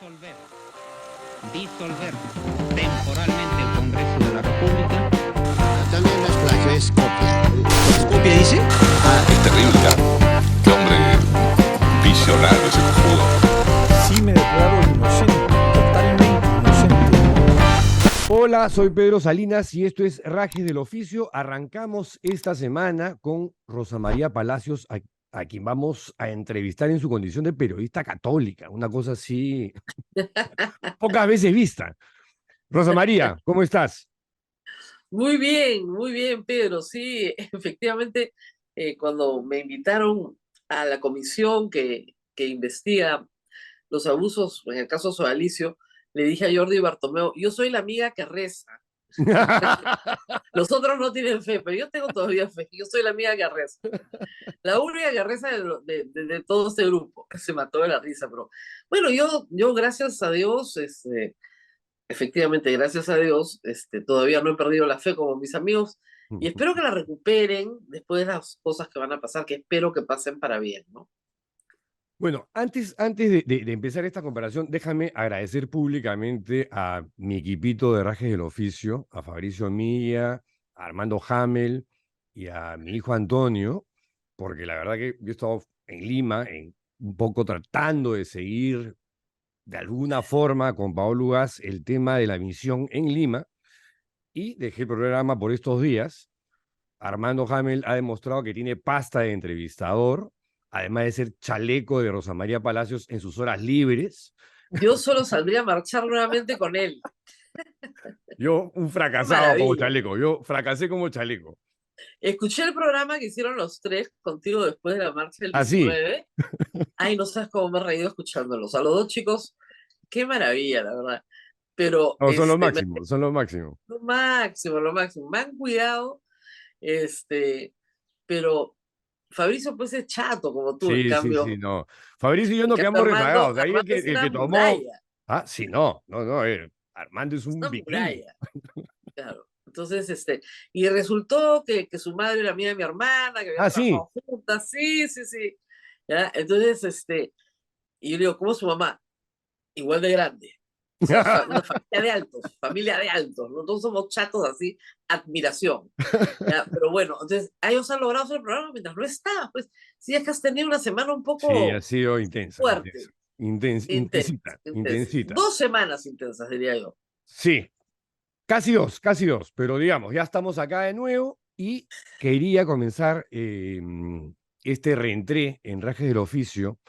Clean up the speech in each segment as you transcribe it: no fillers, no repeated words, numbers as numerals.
disolver temporalmente el Congreso de la República. También las playas es copia. ¿Copia dice? Es terrible, ¿ah? Qué hombre visionario ese cojudo. Sí me declaro inocente, totalmente inocente. Hola, soy Pedro Salinas y esto es Rajes del Oficio. Arrancamos esta semana con Rosa María Palacios, a quien vamos a entrevistar en su condición de periodista católica, una cosa así pocas veces vista. Rosa María, ¿cómo estás? Muy bien, Pedro. Sí, efectivamente, cuando me invitaron a la comisión que investiga los abusos, en el caso Sodalicio, le dije a Jordi Bartomeu, yo soy la amiga que reza. Los otros no tienen fe, pero yo tengo todavía fe. Yo soy la amiga que reza. La única que reza de todo este grupo, que se mató de la risa. Pero bueno, yo gracias a Dios, efectivamente, gracias a Dios, todavía no he perdido la fe como mis amigos y espero que la recuperen después de las cosas que van a pasar, que espero que pasen para bien, ¿no? Bueno, antes de empezar esta comparación, déjame agradecer públicamente a mi equipito de Rajes del Oficio, a Fabricio Milla, a Armando Hamel y a mi hijo Antonio, porque la verdad que yo he estado en Lima, un poco tratando de seguir de alguna forma con Paolo Ugaz el tema de la misión en Lima y dejé el programa por estos días. Armando Hamel ha demostrado que tiene pasta de entrevistador, además de ser chaleco de Rosa María Palacios en sus horas libres. Yo solo saldría a marchar nuevamente con él. Yo, un fracasado como chaleco. Yo fracasé como chaleco. Escuché el programa que hicieron los tres contigo después de la marcha del Así. 19. Ay, no sabes cómo me he reído escuchándolos. A los dos chicos, qué maravilla, la verdad. Pero No, son los máximos, son los máximos. Lo máximo, lo máximo. Me han cuidado, pero Fabricio pues es chato como tú, en Sí, cambio. sí, no. Fabricio y yo En nos cambio, quedamos rezagados. Ahí Armando es el una que tomó. muralla. Ah, sí, no. Armando es Es un una vikingo. muralla. Claro. Entonces, y resultó que su madre era amiga de mi hermana, que habían trabajado juntas. Sí, sí, sí. ¿Ya? Entonces, y yo le digo, ¿cómo es su mamá? Igual de grande. O sea, una familia de altos, ¿no? Todos somos chatos así, admiración. ¿Ya? Pero bueno, entonces, ellos han logrado hacer el programa mientras no está. Pues, sí, es que has tenido una semana un Sí, ha poco sido intensa, fuerte. intensita, Intensa. intensita. 2 semanas intensas, diría yo. Sí, casi dos, pero digamos, ya estamos acá de nuevo y quería comenzar este reentré en Rajes del Oficio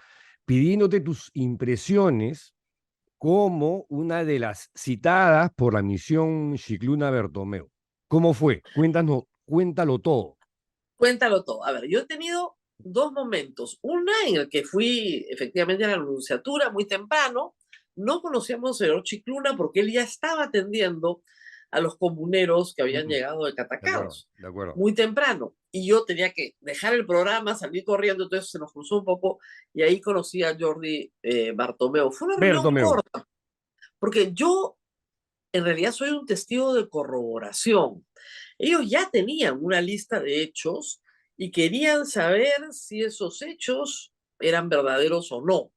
pidiéndote tus impresiones como una de las citadas por la misión Scicluna Bertomeu. ¿Cómo fue? Cuéntalo todo. Cuéntalo todo. A ver, yo he tenido 2 momentos. Una en el que fui efectivamente a la Nunciatura muy temprano. No conocíamos al señor Chicluna porque él ya estaba atendiendo a los comuneros que habían llegado de Catacaos. De acuerdo. Muy temprano. Y yo tenía que dejar el programa, salir corriendo, entonces se nos cruzó un poco y ahí conocí a Jordi Bartomeu. Fue una reunión corta, porque yo en realidad soy un testigo de corroboración. Ellos ya tenían una lista de hechos y querían saber si esos hechos eran verdaderos o no.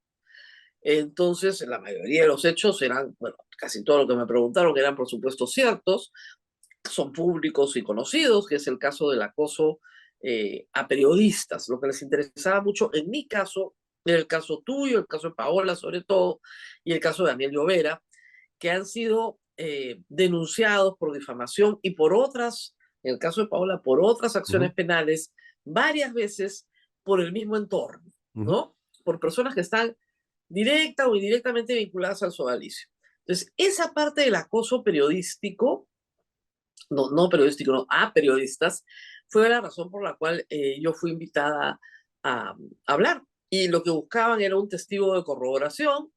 Entonces, la mayoría de los hechos eran, bueno, casi todo lo que me preguntaron eran por supuesto ciertos, son públicos y conocidos, que es el caso del acoso a periodistas. Lo que les interesaba mucho, en mi caso, era el caso tuyo, el caso de Paola sobre todo, y el caso de Daniel Llovera, que han sido denunciados por difamación y por otras, en el caso de Paola, por otras acciones penales, varias veces por el mismo entorno, ¿no? Por personas que están directa o indirectamente vinculadas al sodalicio. Entonces, esa parte del acoso periodístico, no periodístico, no, a periodistas, fue la razón por la cual yo fui invitada a hablar. Y lo que buscaban era un testigo de corroboración.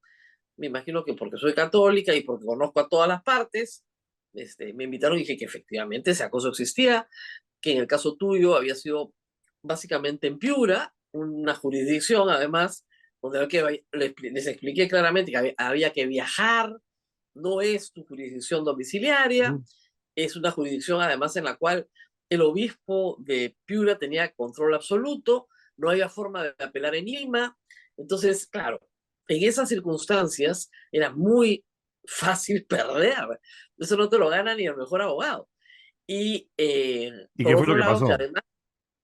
Me imagino que porque soy católica y porque conozco a todas las partes, me invitaron y dije que efectivamente ese acoso existía, que en el caso tuyo había sido básicamente en Piura, una jurisdicción además, donde les expliqué claramente que había que viajar, no es tu jurisdicción domiciliaria, es una jurisdicción además en la cual el obispo de Piura tenía control absoluto, no había forma de apelar en Lima, entonces, claro, en esas circunstancias era muy fácil perder. Eso no te lo gana ni el mejor abogado. Y ¿Y por qué fue lo otro que lado, que pasó? además,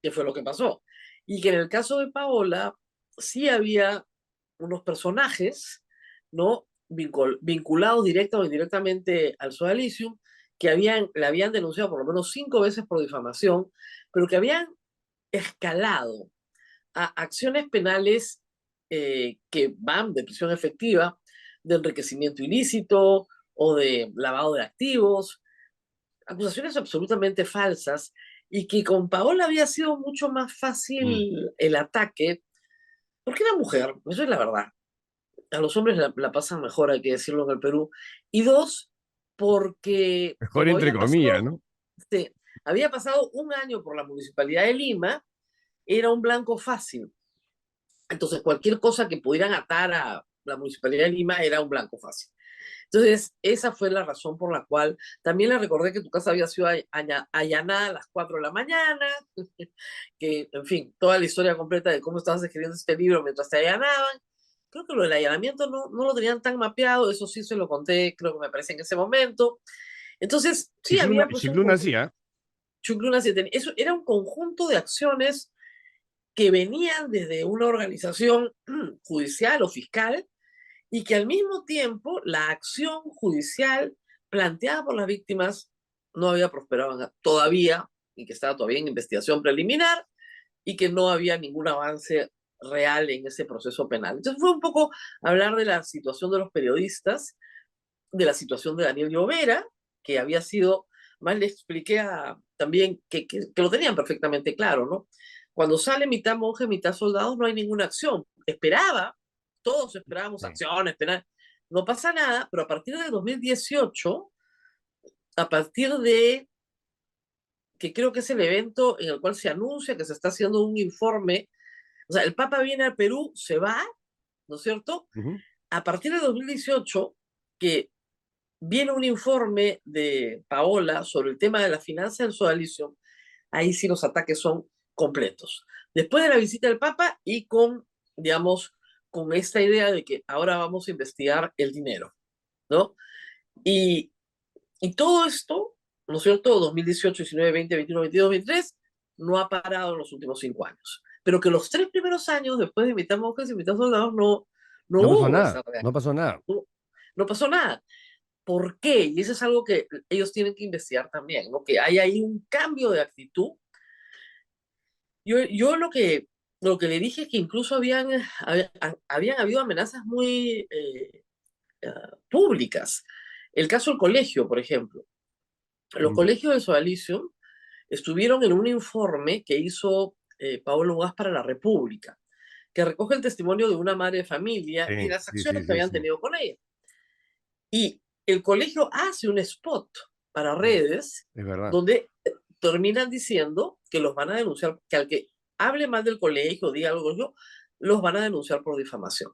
¿qué fue lo que pasó? Y que en el caso de Paola, sí había unos personajes, ¿no? Vinculados directa o indirectamente al sodalicium, que la habían denunciado por lo menos 5 veces por difamación, pero que habían escalado a acciones penales que van de prisión efectiva, de enriquecimiento ilícito o de lavado de activos, acusaciones absolutamente falsas, y que con Paola había sido mucho más Mm. fácil el ataque, porque era mujer, eso es la verdad. A los hombres la pasan mejor, hay que decirlo, en el Perú. Y dos, porque Mejor como entre comillas, ¿no? este, había pasado un año por la Municipalidad de Lima, era un blanco fácil. Entonces, cualquier cosa que pudieran atar a la Municipalidad de Lima era un blanco fácil. Entonces, esa fue la razón por la cual también le recordé que tu casa había sido allanada a las 4 de la mañana, que, en fin, toda la historia completa de cómo estabas escribiendo este libro mientras te allanaban. Creo que lo del allanamiento no lo tenían tan mapeado, eso sí se lo conté, creo que me parece en ese momento. Entonces, sí había pues un Chicluna sí, ¿ah? Chucruna 7. Eso era un conjunto de acciones que venían desde una organización judicial o fiscal, y que al mismo tiempo la acción judicial planteada por las víctimas no había prosperado todavía, y que estaba todavía en investigación preliminar, y que no había ningún avance real en ese proceso penal. Entonces fue un poco hablar de la situación de los periodistas, de la situación de Daniel Llovera, que había sido, más le expliqué también que lo tenían perfectamente claro, ¿no? Cuando sale mitad monje, mitad soldados, no hay ninguna acción. Todos esperábamos Sí. acción, no pasa nada, pero a partir del 2018, a partir de que creo que es el evento en el cual se anuncia que se está haciendo un informe, o sea, el Papa viene al Perú, se va, ¿no es cierto? Ujú. A partir de 2018, que viene un informe de Paola sobre el tema de la finanza del sodalicio, ahí sí los ataques son completos. Después de la visita del Papa y digamos, con esta idea de que ahora vamos a investigar el dinero, ¿no? Y, y todo esto, ¿no es cierto? 2018, 19, 20, 21, 22, 23, no ha parado en los últimos 5 años. Pero que los 3 primeros años, después de invitar monjes y invitar soldados, no No pasó hubo nada, esa reacción. no pasó nada. No pasó nada. ¿Por qué? Y eso es algo que ellos tienen que investigar también, ¿no? Que hay ahí un cambio de actitud. Yo lo que le dije es que incluso habían habido amenazas muy públicas. El caso del colegio, por ejemplo. Los Mm. colegios del Sodalicio estuvieron en un informe que hizo Pablo Gas para la República, que recoge el testimonio de una madre de familia y Sí, las sí, sí, acciones que sí, habían sí. tenido con ella. Y el colegio hace un spot para Sí, redes es verdad. donde terminan diciendo que los van a denunciar, que al que hable mal del colegio, diga algo, los van a denunciar por difamación.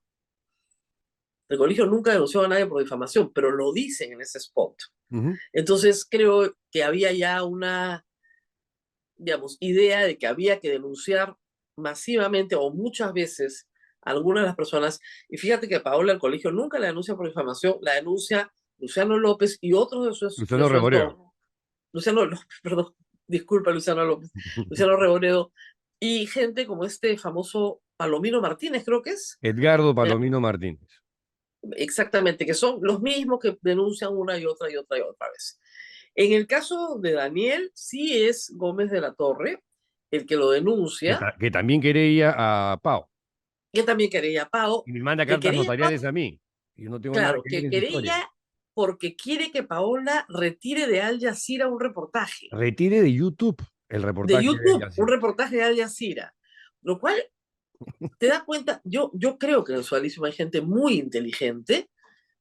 El colegio nunca denunció a nadie por difamación, pero lo dicen en ese spot. Ujú. Entonces creo que había ya una, digamos, idea de que había que denunciar masivamente o muchas veces a algunas de las personas. Y fíjate que Paola, el colegio nunca la denuncia por difamación, la denuncia Luciano López y otros de Luciano su Reboredo. entorno. Luciano López, perdón, disculpa Luciano López, Luciano Reboredo, y gente como este famoso Palomino Martínez, creo que es, Edgardo Palomino Martínez. exactamente, que son los mismos que denuncian una y otra y otra y otra vez. En el caso de Daniel, sí es Gómez de la Torre el que lo denuncia, Que también quería a Pau. que también quería a Pau, Y me manda que cartas quería, notariales a mí. Y yo no tengo nada claro, que ver que en su historia. quería porque quiere que Paola retire de Al Jazeera un reportaje, Retire de YouTube el de reportaje de YouTube, un Yacine. reportaje de Al Jazeera, lo cual te das cuenta. Yo creo que en el Sodalísimo hay gente muy inteligente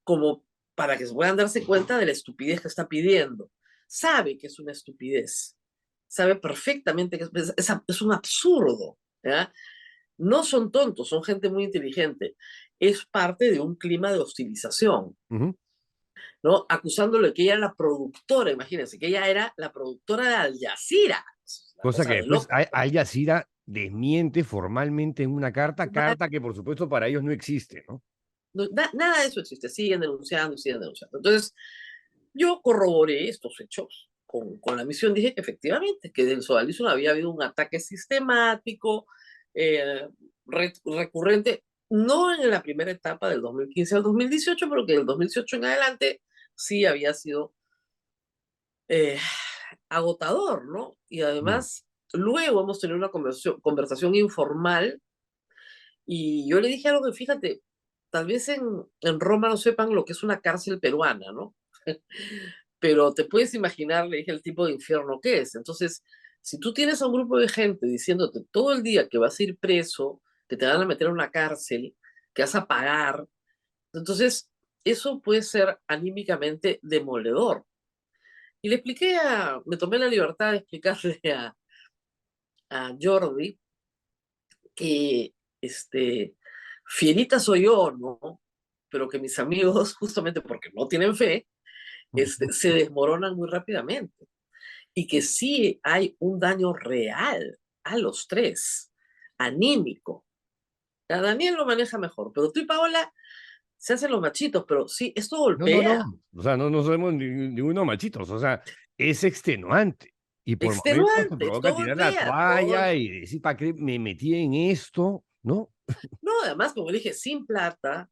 como para que se puedan darse cuenta de la estupidez que está pidiendo. Sabe que es una estupidez, sabe perfectamente que es un absurdo, ¿ya? No son tontos, son gente muy inteligente. Es parte de un clima de hostilización, Ujú. ¿no? Acusándole de que ella era la productora, imagínense, que ella era la productora de Al Jazeera. Es una Cosa cosa que de después loco. Al Jazeera desmiente formalmente en una carta que por supuesto para ellos no existe, ¿no? Nada de eso existe, siguen denunciando y siguen denunciando. Entonces, yo corroboré estos hechos con la misión, dije que efectivamente, que del sodalicio había habido un ataque sistemático, recurrente, no en la primera etapa del 2015 al 2018, pero que del 2018 en adelante sí había sido eh, agotador, ¿no? Y además, luego hemos tenido una conversación informal y yo le dije algo que, fíjate, tal vez en Roma no sepan lo que es una cárcel peruana, ¿no? Pero te puedes imaginar, le dije, el tipo de infierno que es. Entonces, si tú tienes a un grupo de gente diciéndote todo el día que vas a ir preso, que te van a meter a una cárcel, que vas a pagar, entonces eso puede ser anímicamente demoledor. Y le expliqué me tomé la libertad de explicarle a Jordi que fierita soy yo, ¿no? Pero que mis amigos, justamente porque no tienen fe, se desmoronan muy rápidamente. Y que sí hay un daño real a los tres, anímico. A Daniel lo maneja mejor, pero tú y Paola se hacen los machitos, pero sí, esto No, no, golpea. no. O sea, no somos ninguno machitos. O sea, es extenuante. Y por momentos te Extenuante, provoca esto tirar la golpea. toalla y decir, ¿para qué me metí en esto? ¿No? No, además, como dije, sin plata,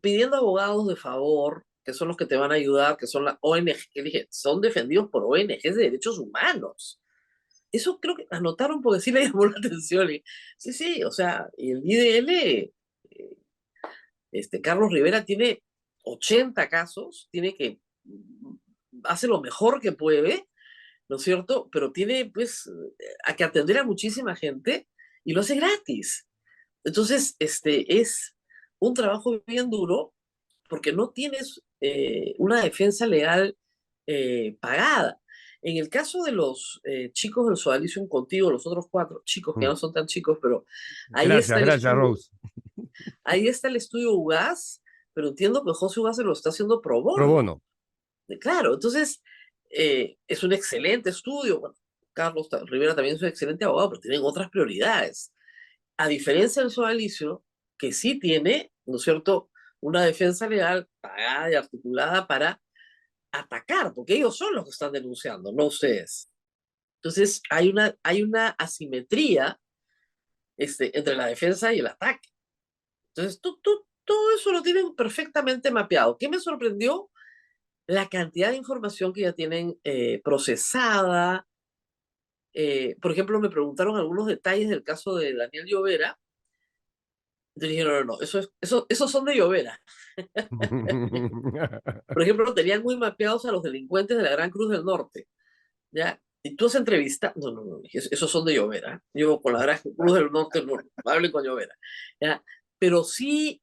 pidiendo abogados de favor, que son los que te van a ayudar, que son las ONG, que dije, son defendidos por ONGs de derechos humanos. Eso creo que anotaron porque sí le llamó la atención. Sí, sí, o sea, y el IDL, Carlos Rivera tiene 80 casos, tiene que, hace lo mejor que puede, ¿no es cierto? Pero tiene, pues, a que atender a muchísima gente y lo hace gratis. Entonces, es un trabajo bien duro porque no tienes una defensa legal pagada. En el caso de los chicos del Sodalicium contigo, los otros 4 chicos que ya no son tan chicos, pero ahí está Gracias, el gracias, estudio, Rose. ahí está el estudio UGAS, pero entiendo que José UGAS se lo está haciendo pro Pro bono. bono. Claro, entonces es un excelente estudio. Bueno, Carlos Rivera también es un excelente abogado, pero tienen otras prioridades. A diferencia del sodalicio, que sí tiene, ¿no es cierto?, una defensa legal pagada y articulada para atacar, porque ellos son los que están denunciando, no ustedes. Entonces, hay una asimetría entre la defensa y el ataque. Entonces, todo eso lo tienen perfectamente mapeado. ¿Qué me sorprendió? La cantidad de información que ya tienen procesada. Por ejemplo, me preguntaron algunos detalles del caso de Daniel Llovera. Entonces dije, no, no, no, esos son de Llovera. Por ejemplo, tenían muy mapeados a los delincuentes de la Gran Cruz del Norte, ¿ya? Y tú has entrevistado, no, no, no, esos son de Llovera. Yo con la Gran Cruz del Norte no hablen con Llovera, ¿ya? Pero sí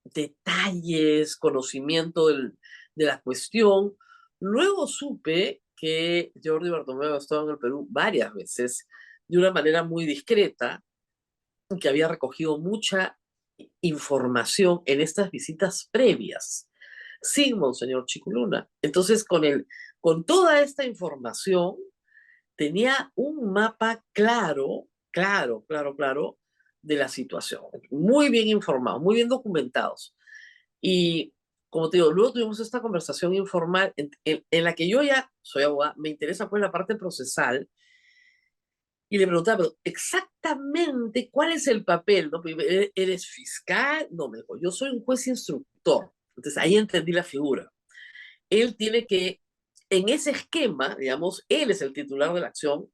detalles, conocimiento de la cuestión. Luego supe que Jordi Bartomeu ha estado en el Perú varias veces de una manera muy discreta, que había recogido mucha información en estas visitas previas sin Monseñor Chiculuna. Entonces, con toda esta información, tenía un mapa claro, claro, claro, claro de la situación. Muy bien informados, muy bien documentados. Y como te digo, luego tuvimos esta conversación informal en la que yo ya soy abogada, me interesa pues la parte procesal, y le preguntaba, pero exactamente cuál es el papel, ¿no? ¿Eres fiscal? No, me dijo, yo soy un juez instructor. Entonces ahí entendí la figura. Él tiene que, en ese esquema, digamos, él es el titular de la acción,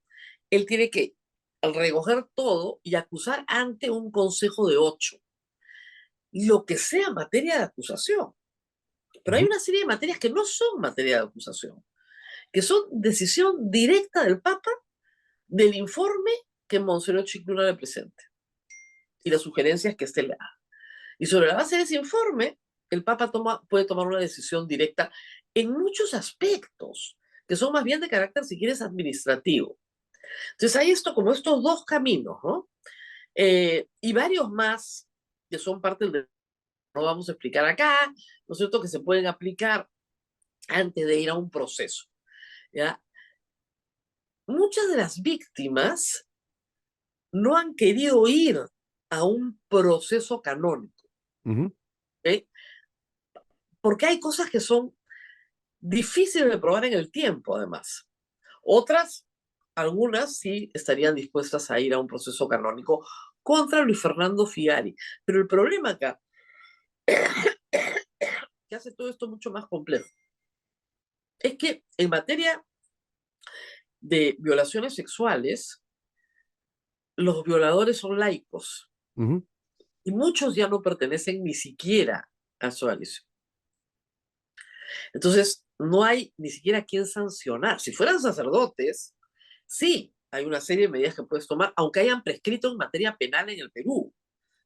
él tiene que recoger todo y acusar ante un consejo de 8, lo que sea materia de acusación. Pero hay una serie de materias que no son materia de acusación, que son decisión directa del Papa del informe que Monseñor Chicluna le presente y las sugerencias que éste le haga. Y sobre la base de ese informe, el Papa puede tomar una decisión directa en muchos aspectos, que son más bien de carácter, si quieres, administrativo. Entonces hay como estos dos caminos, ¿no? Y varios más que son parte del... No vamos a explicar acá, ¿no es cierto?, que se pueden aplicar antes de ir a un proceso, ¿ya? Muchas de las víctimas no han querido ir a un proceso canónico. porque hay cosas que son difíciles de probar en el tiempo, además. Otras, algunas sí estarían dispuestas a ir a un proceso canónico contra Luis Fernando Figari. Pero el problema acá, que hace todo esto mucho más complejo, es que en materia de violaciones sexuales, los violadores son laicos Ujú. y muchos ya no pertenecen ni siquiera a su alianza. Entonces, no hay ni siquiera a quién sancionar. Si fueran sacerdotes, sí, hay una serie de medidas que puedes tomar, aunque hayan prescrito en materia penal en el Perú.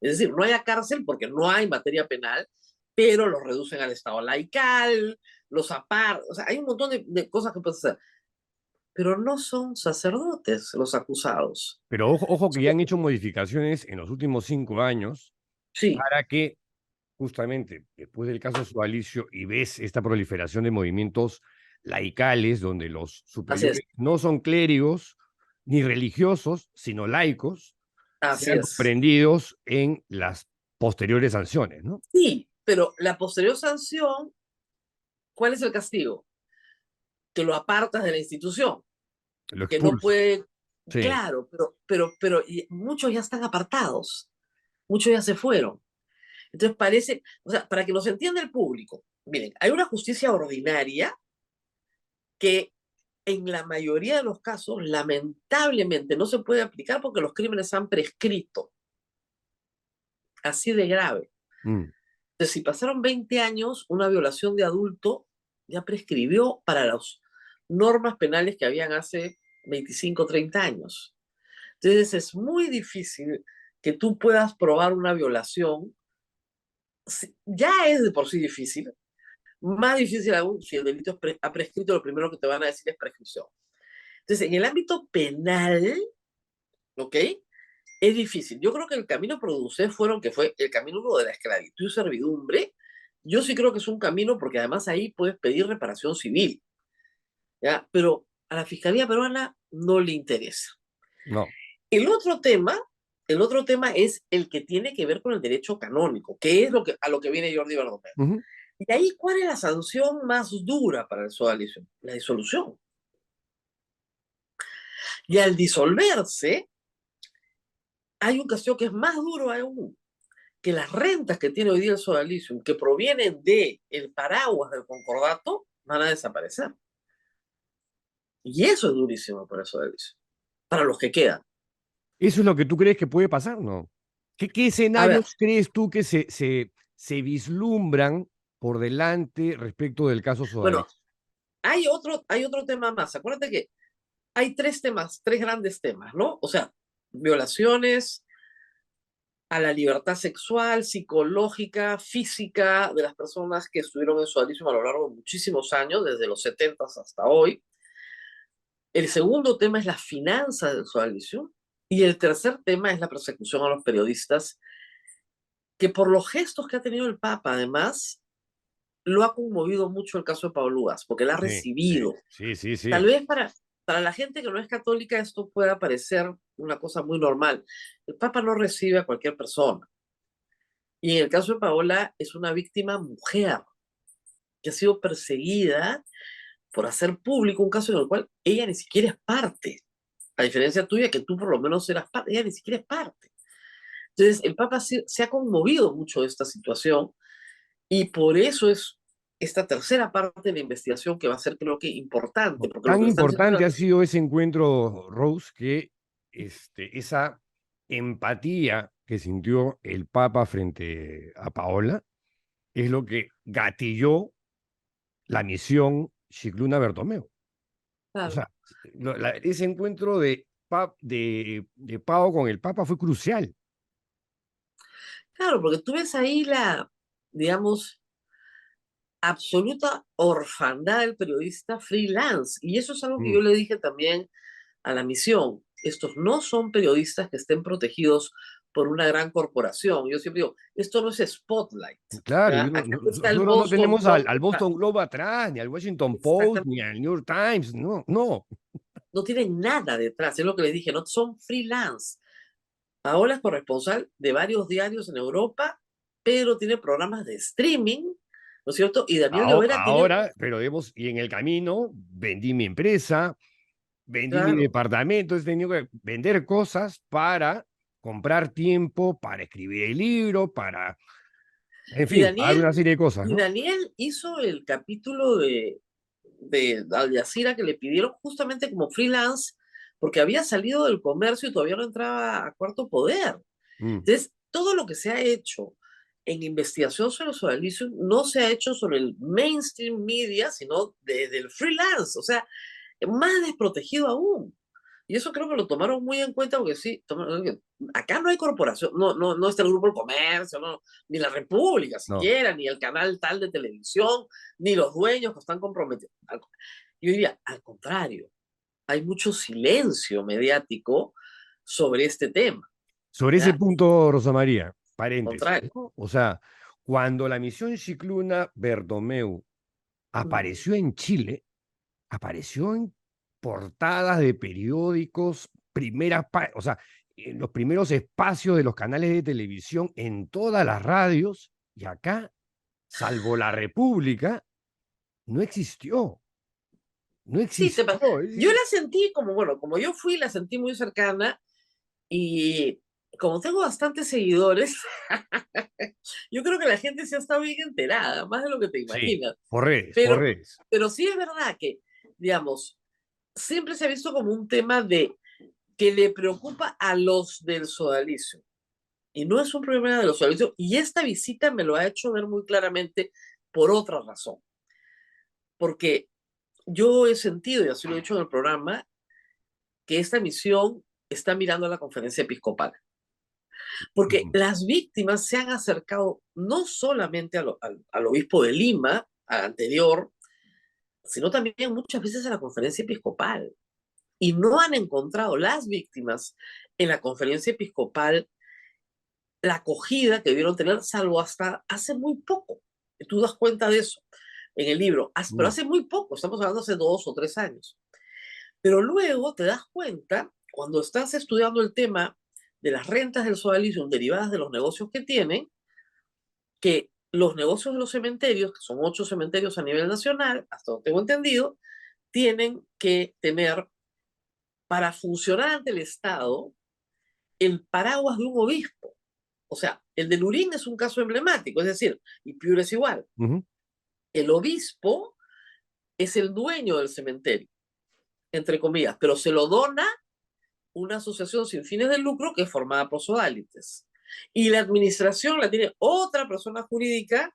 Es decir, no haya cárcel porque no hay materia penal, pero los reducen al estado laical, los apartan, o sea, hay un montón de cosas que puedes hacer. Pero no son sacerdotes los acusados. Pero ojo que ya han hecho modificaciones en los últimos 5 años Sí, para que justamente después del caso Sualicio y ves esta proliferación de movimientos laicales donde los así superiores es, no son clérigos ni religiosos, sino laicos, así sean es. comprendidos en las posteriores sanciones, ¿no? Sí, pero la posterior sanción, ¿cuál es el castigo? Que lo apartas de la institución, Lo que no expulso. puede, Sí. claro, pero muchos ya están apartados, muchos ya se fueron. Entonces parece, o sea, para que nos entienda el público, miren, hay una justicia ordinaria que en la mayoría de los casos, lamentablemente, no se puede aplicar porque los crímenes han prescrito, así de grave. Mm. Entonces, si pasaron 20 años, una violación de adulto ya prescribió para las normas penales que habían hace 25, 30 años. Entonces, es muy difícil que tú puedas probar una violación. Ya es de por sí difícil, más difícil aún si el delito ha prescrito, lo primero que te van a decir es prescripción. Entonces, en el ámbito penal, ¿ok? Es difícil. Yo creo que el camino produce fueron, que fue el camino uno de la esclavitud y servidumbre. Yo sí creo que es un camino porque además ahí puedes pedir reparación civil, ¿ya? Pero a la Fiscalía Peruana no le interesa. No. El otro tema, el otro tema es el que tiene que ver con el derecho canónico, que es a lo que viene Jordi Bardomeu. Ujú. Y ahí, ¿cuál es la sanción más dura para el sodalicio? La disolución. Y al disolverse, hay un castigo que es más duro aún, que las rentas que tiene hoy día el sodalicio, que provienen del paraguas del concordato, van a desaparecer. Y eso es durísimo para el sodalicio, para los que quedan. ¿Eso es lo que tú crees que puede pasar, no? ¿Qué A ver, escenarios crees tú que se vislumbran por delante respecto del caso bueno, Sodalicio? hay otro tema más. Acuérdate que hay tres temas, tres grandes temas, ¿no? O sea, violaciones a la libertad sexual, psicológica, física de las personas que estuvieron en sodalicio a lo largo de muchísimos años, desde los 70 hasta hoy. El segundo tema es la finanza del sodalicio. Y el tercer tema es la persecución a los periodistas, que por los gestos que ha tenido el Papa, además, lo ha conmovido mucho el caso de Pablo Lugas, porque la ha Sí, sí, recibido. sí, sí, Tal sí. vez para la gente que no es católica esto pueda parecer una cosa muy normal. El Papa no recibe a cualquier persona. Y en el caso de Paola es una víctima mujer que ha sido perseguida por hacer público un caso en el cual ella ni siquiera es parte. A diferencia tuya, que tú por lo menos eras parte, ella ni siquiera es parte. Entonces, el Papa se ha conmovido mucho de esta situación y por eso es esta tercera parte de la investigación que va a ser, creo que, importante, porque lo Tan que le están diciendo importante ha es, sido ese encuentro, Rose, que esa empatía que sintió el Papa frente a Paola es lo que gatilló la misión Scicluna Bertomeu. O claro, sea, ese encuentro de Pau con el Papa fue crucial. claro, porque tú ves ahí digamos, absoluta orfandad del periodista freelance. Y eso es algo que Mm. yo le dije también a la misión. Estos no son periodistas que estén protegidos por una gran corporación. Yo siempre digo, esto no es Spotlight. Claro, ¿Ya? Acá no está el nosotros no Boston tenemos Globe. al Boston Globe atrás, ni al Washington Post, ni Exactamente. al New York Times, no, no. No tienen nada detrás, es lo que les dije, no son freelance. Paola es corresponsal de varios diarios en Europa, pero tiene programas de streaming ¿no es cierto? Y Daniel Llovera tiene... Ahora, pero y en el camino vendí mi empresa, vendí mi Claro. departamento, he tenido que vender cosas para comprar tiempo, para escribir el libro, para, en Y fin, para una Daniel, serie de cosas, y ¿no? Daniel hizo el capítulo de Al Jazeera que le pidieron justamente como freelance, porque había salido del comercio y todavía no entraba a Cuarto Poder. Mm. Entonces, todo lo que se ha hecho en investigación sobre el sodalicio no se ha hecho sobre el mainstream media, sino desde el freelance, o sea, más desprotegido aún. Y eso creo que lo tomaron muy en cuenta porque sí, acá no hay corporación, no está el Grupo del Comercio, ni la República No. siquiera, ni el canal tal de televisión, ni los dueños que están comprometidos. Yo diría, al contrario, hay mucho silencio mediático sobre este tema. Sobre ese ¿Ya? punto, Rosa María, paréntesis, Contrario. ¿no? O sea, cuando la misión Cicluna Bertomeu apareció en Chile, apareció en portadas de periódicos, o sea, en los primeros espacios de los canales de televisión, en todas las radios, y acá, salvo la República, no existió. No Sí, existió. yo la sentí como, bueno, como yo fui, la sentí muy cercana y como tengo bastantes seguidores, yo creo que la gente se ha estado bien enterada, más de lo que te Sí, imaginas. por redes, por Pero, redes. pero sí es verdad que, digamos, siempre se ha visto como un tema de que le preocupa a los del sodalicio. Y no es un problema de los sodalicios. Y esta visita me lo ha hecho ver muy claramente por otra razón. Porque yo he sentido, y así lo he dicho en el programa, que esta misión está mirando a la conferencia episcopal. Porque las víctimas se han acercado no solamente al obispo de Lima, al anterior, sino también muchas veces a la conferencia episcopal. Y no han encontrado las víctimas en la conferencia episcopal la acogida que debieron tener, salvo hasta hace muy poco. Tú das cuenta de eso en el libro, pero hace muy poco, estamos hablando hace 2 o 3 años. Pero luego te das cuenta, cuando estás estudiando el tema de las rentas del sodalicio derivadas de los negocios que tienen, que los negocios de los cementerios, que son 8 cementerios a nivel nacional, hasta donde tengo entendido, tienen que tener, para funcionar ante el Estado, el paraguas de un obispo. O sea, el de Lurín es un caso emblemático, es decir, y Piura es igual. El obispo es el dueño del cementerio, entre comillas, pero se lo dona una asociación sin fines de lucro que es formada por sodalites. Y la administración la tiene otra persona jurídica,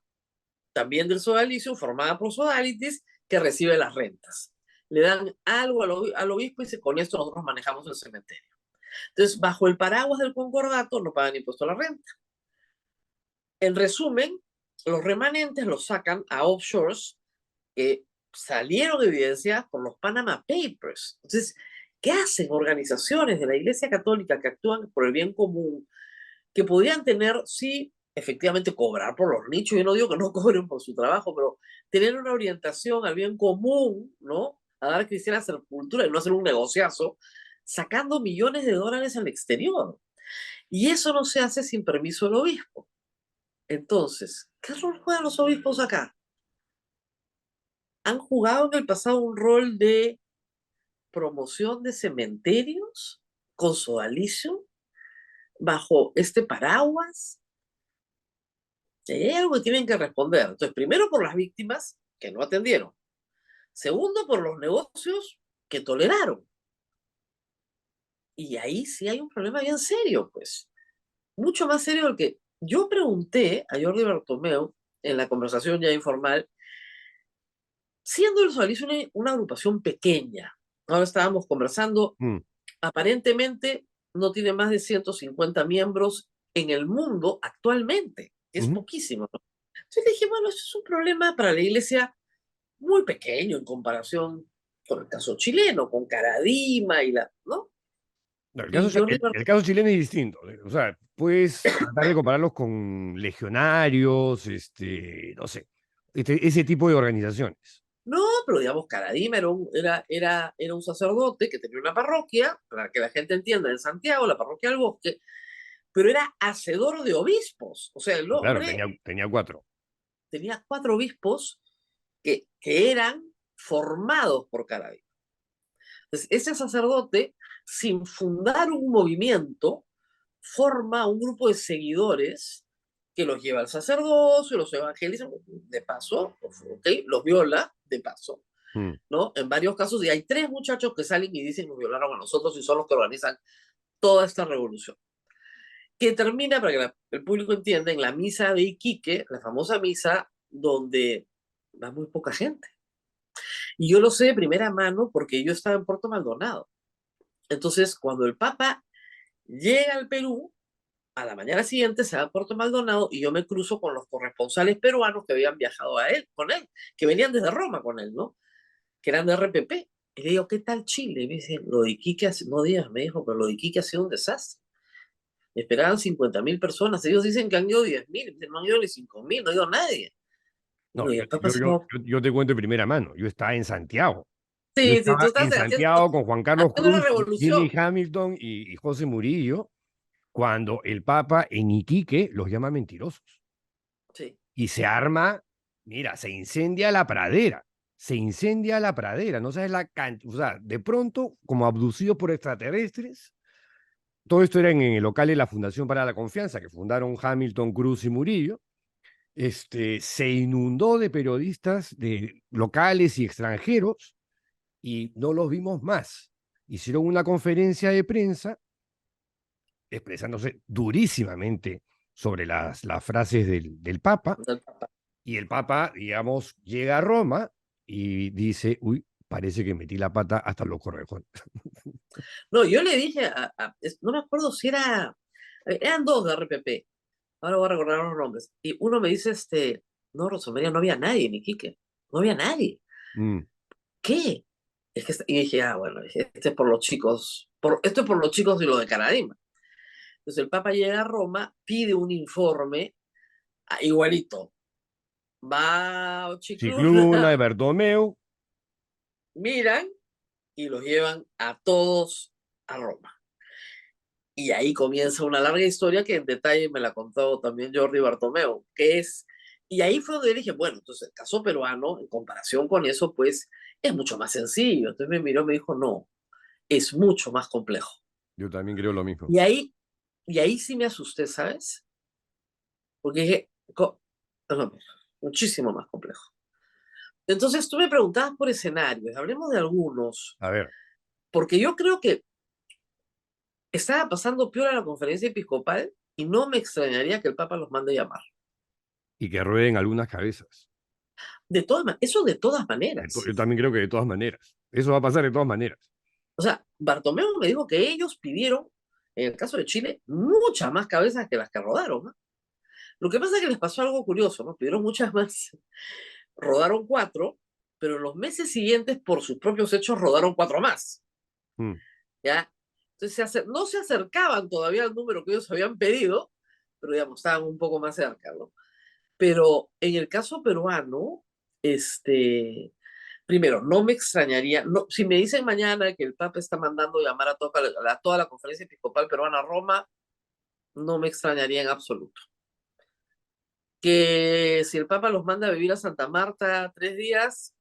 también del sodalicio, formada por sodalites, que recibe las rentas. Le dan algo al obispo y dice, con esto nosotros manejamos el cementerio. Entonces, bajo el paraguas del concordato, no pagan impuesto a la renta. En resumen, los remanentes los sacan a offshores que salieron evidenciadas por los Panama Papers. Entonces, ¿qué hacen organizaciones de la Iglesia Católica que actúan por el bien común, que podían tener, sí, efectivamente cobrar por los nichos? Yo no digo que no cobren por su trabajo, pero tener una orientación al bien común, ¿no? A dar cristiana sepultura y no hacer un negociazo, sacando millones de dólares al exterior. Y eso no se hace sin permiso del obispo. Entonces, ¿qué rol juegan los obispos acá? Han jugado en el pasado un rol de promoción de cementerios con sodalicio bajo este paraguas. Hay algo que tienen que responder. Entonces, primero por las víctimas que no atendieron. Segundo, por los negocios que toleraron. Y ahí sí hay un problema bien serio, pues. Mucho más serio del que yo pregunté a Jordi Bertomeu en la conversación ya informal, siendo el sodalicio una agrupación pequeña. Ahora estábamos conversando, aparentemente no tiene más de 150 miembros en el mundo actualmente. Es poquísimo, ¿no? Entonces le dije, bueno, eso es un problema para la iglesia muy pequeño en comparación con el caso chileno, con Caradima y la, ¿no? No, el Y caso, Jordi el caso chileno es distinto. O sea, puedes tratar de compararlos con legionarios, no sé, ese tipo de organizaciones. No, pero digamos, Caradima era un sacerdote que tenía una parroquia, para que la gente entienda, en Santiago, la parroquia del Bosque, pero era hacedor de obispos. O sea, el Claro, hombre tenía 4. tenía 4 obispos que eran formados por Carabimas. Entonces, ese sacerdote, sin fundar un movimiento, forma un grupo de seguidores que los lleva al sacerdocio, los evangeliza, de paso, ¿okay? Los viola, de paso, ¿no? En varios casos, y hay 3 muchachos que salen y dicen nos violaron a nosotros y son los que organizan toda esta revolución. Que termina, para que el público entienda, en la misa de Iquique, la famosa misa donde va muy poca gente. Y yo lo sé de primera mano porque yo estaba en Puerto Maldonado. Entonces, cuando el Papa llega al Perú, a la mañana siguiente se va a Puerto Maldonado y yo me cruzo con los corresponsales peruanos que habían viajado con él, que venían desde Roma con él, ¿no? Que eran de RPP. Y le digo, ¿qué tal Chile? Y me dicen, lo de Iquique, no digas, me dijo, pero lo de Iquique ha sido un desastre. Esperaban 50.000 personas. Ellos dicen que han ido 10.000, no han ido ni 5.000, no ha ido nadie. No, Y el Papa yo te cuento de primera mano. Yo estaba en Santiago. Yo sí, tú estaba estás en Santiago con Juan Carlos haciendo la Cruz, Jimmy revolución. Hamilton y José Murillo, cuando el Papa en Iquique los llama mentirosos. Sí. Y se arma, mira, se incendia la pradera. Se incendia la pradera. No sabes la cantidad. O sea, de pronto, como abducidos por extraterrestres, todo esto era en el local de la Fundación para la Confianza, que fundaron Hamilton, Cruz y Murillo. Se inundó de periodistas de locales y extranjeros y no los vimos más. Hicieron una conferencia de prensa expresándose durísimamente sobre las frases del Papa, y el Papa, digamos, llega a Roma y dice, uy, parece que metí la pata hasta los correjones. No, yo le dije, no me acuerdo si eran 2 de RPP, ahora voy a recordar los nombres, y uno me dice, no, Rosa María, no había nadie en Iquique, no había nadie. ¿Qué? Y dije, bueno, este es por los chicos, esto es por los chicos de lo de Canadima. Entonces el Papa llega a Roma, pide un informe, igualito. Va Chicluna, de Chicluna, Bertomeu. miran y los llevan a todos a Roma. Y ahí comienza una larga historia que en detalle me la contó también Jordi Bartomeu, y ahí fue donde dije, bueno, entonces el caso peruano, en comparación con eso, pues es mucho más sencillo. Entonces me miró y me dijo, no, es mucho más complejo. Yo también creo lo mismo. Y ahí sí me asusté, ¿sabes? Porque dije, no, muchísimo más complejo. Entonces tú me preguntabas por escenarios, hablemos de algunos, A ver. porque yo creo que estaba pasando peor a la conferencia episcopal y no me extrañaría que el Papa los mande llamar. Y que rueden algunas cabezas. Eso de todas maneras. Yo también creo que de todas maneras. Eso va a pasar de todas maneras. O sea, Bartomeu me dijo que ellos pidieron, en el caso de Chile, muchas más cabezas que las que rodaron, ¿no? Lo que pasa es que les pasó algo curioso, ¿no? Pidieron muchas más. Rodaron 4, pero en los meses siguientes, por sus propios hechos, rodaron 4 más. ¿Ya? Entonces no se acercaban todavía al número que ellos habían pedido, pero digamos, estaban un poco más cerca, ¿no? Pero en el caso peruano, primero, no me extrañaría, no, si me dicen mañana que el Papa está mandando llamar a toda la conferencia episcopal peruana a Roma, no me extrañaría en absoluto. Que si el Papa los manda a vivir a Santa Marta 3 días,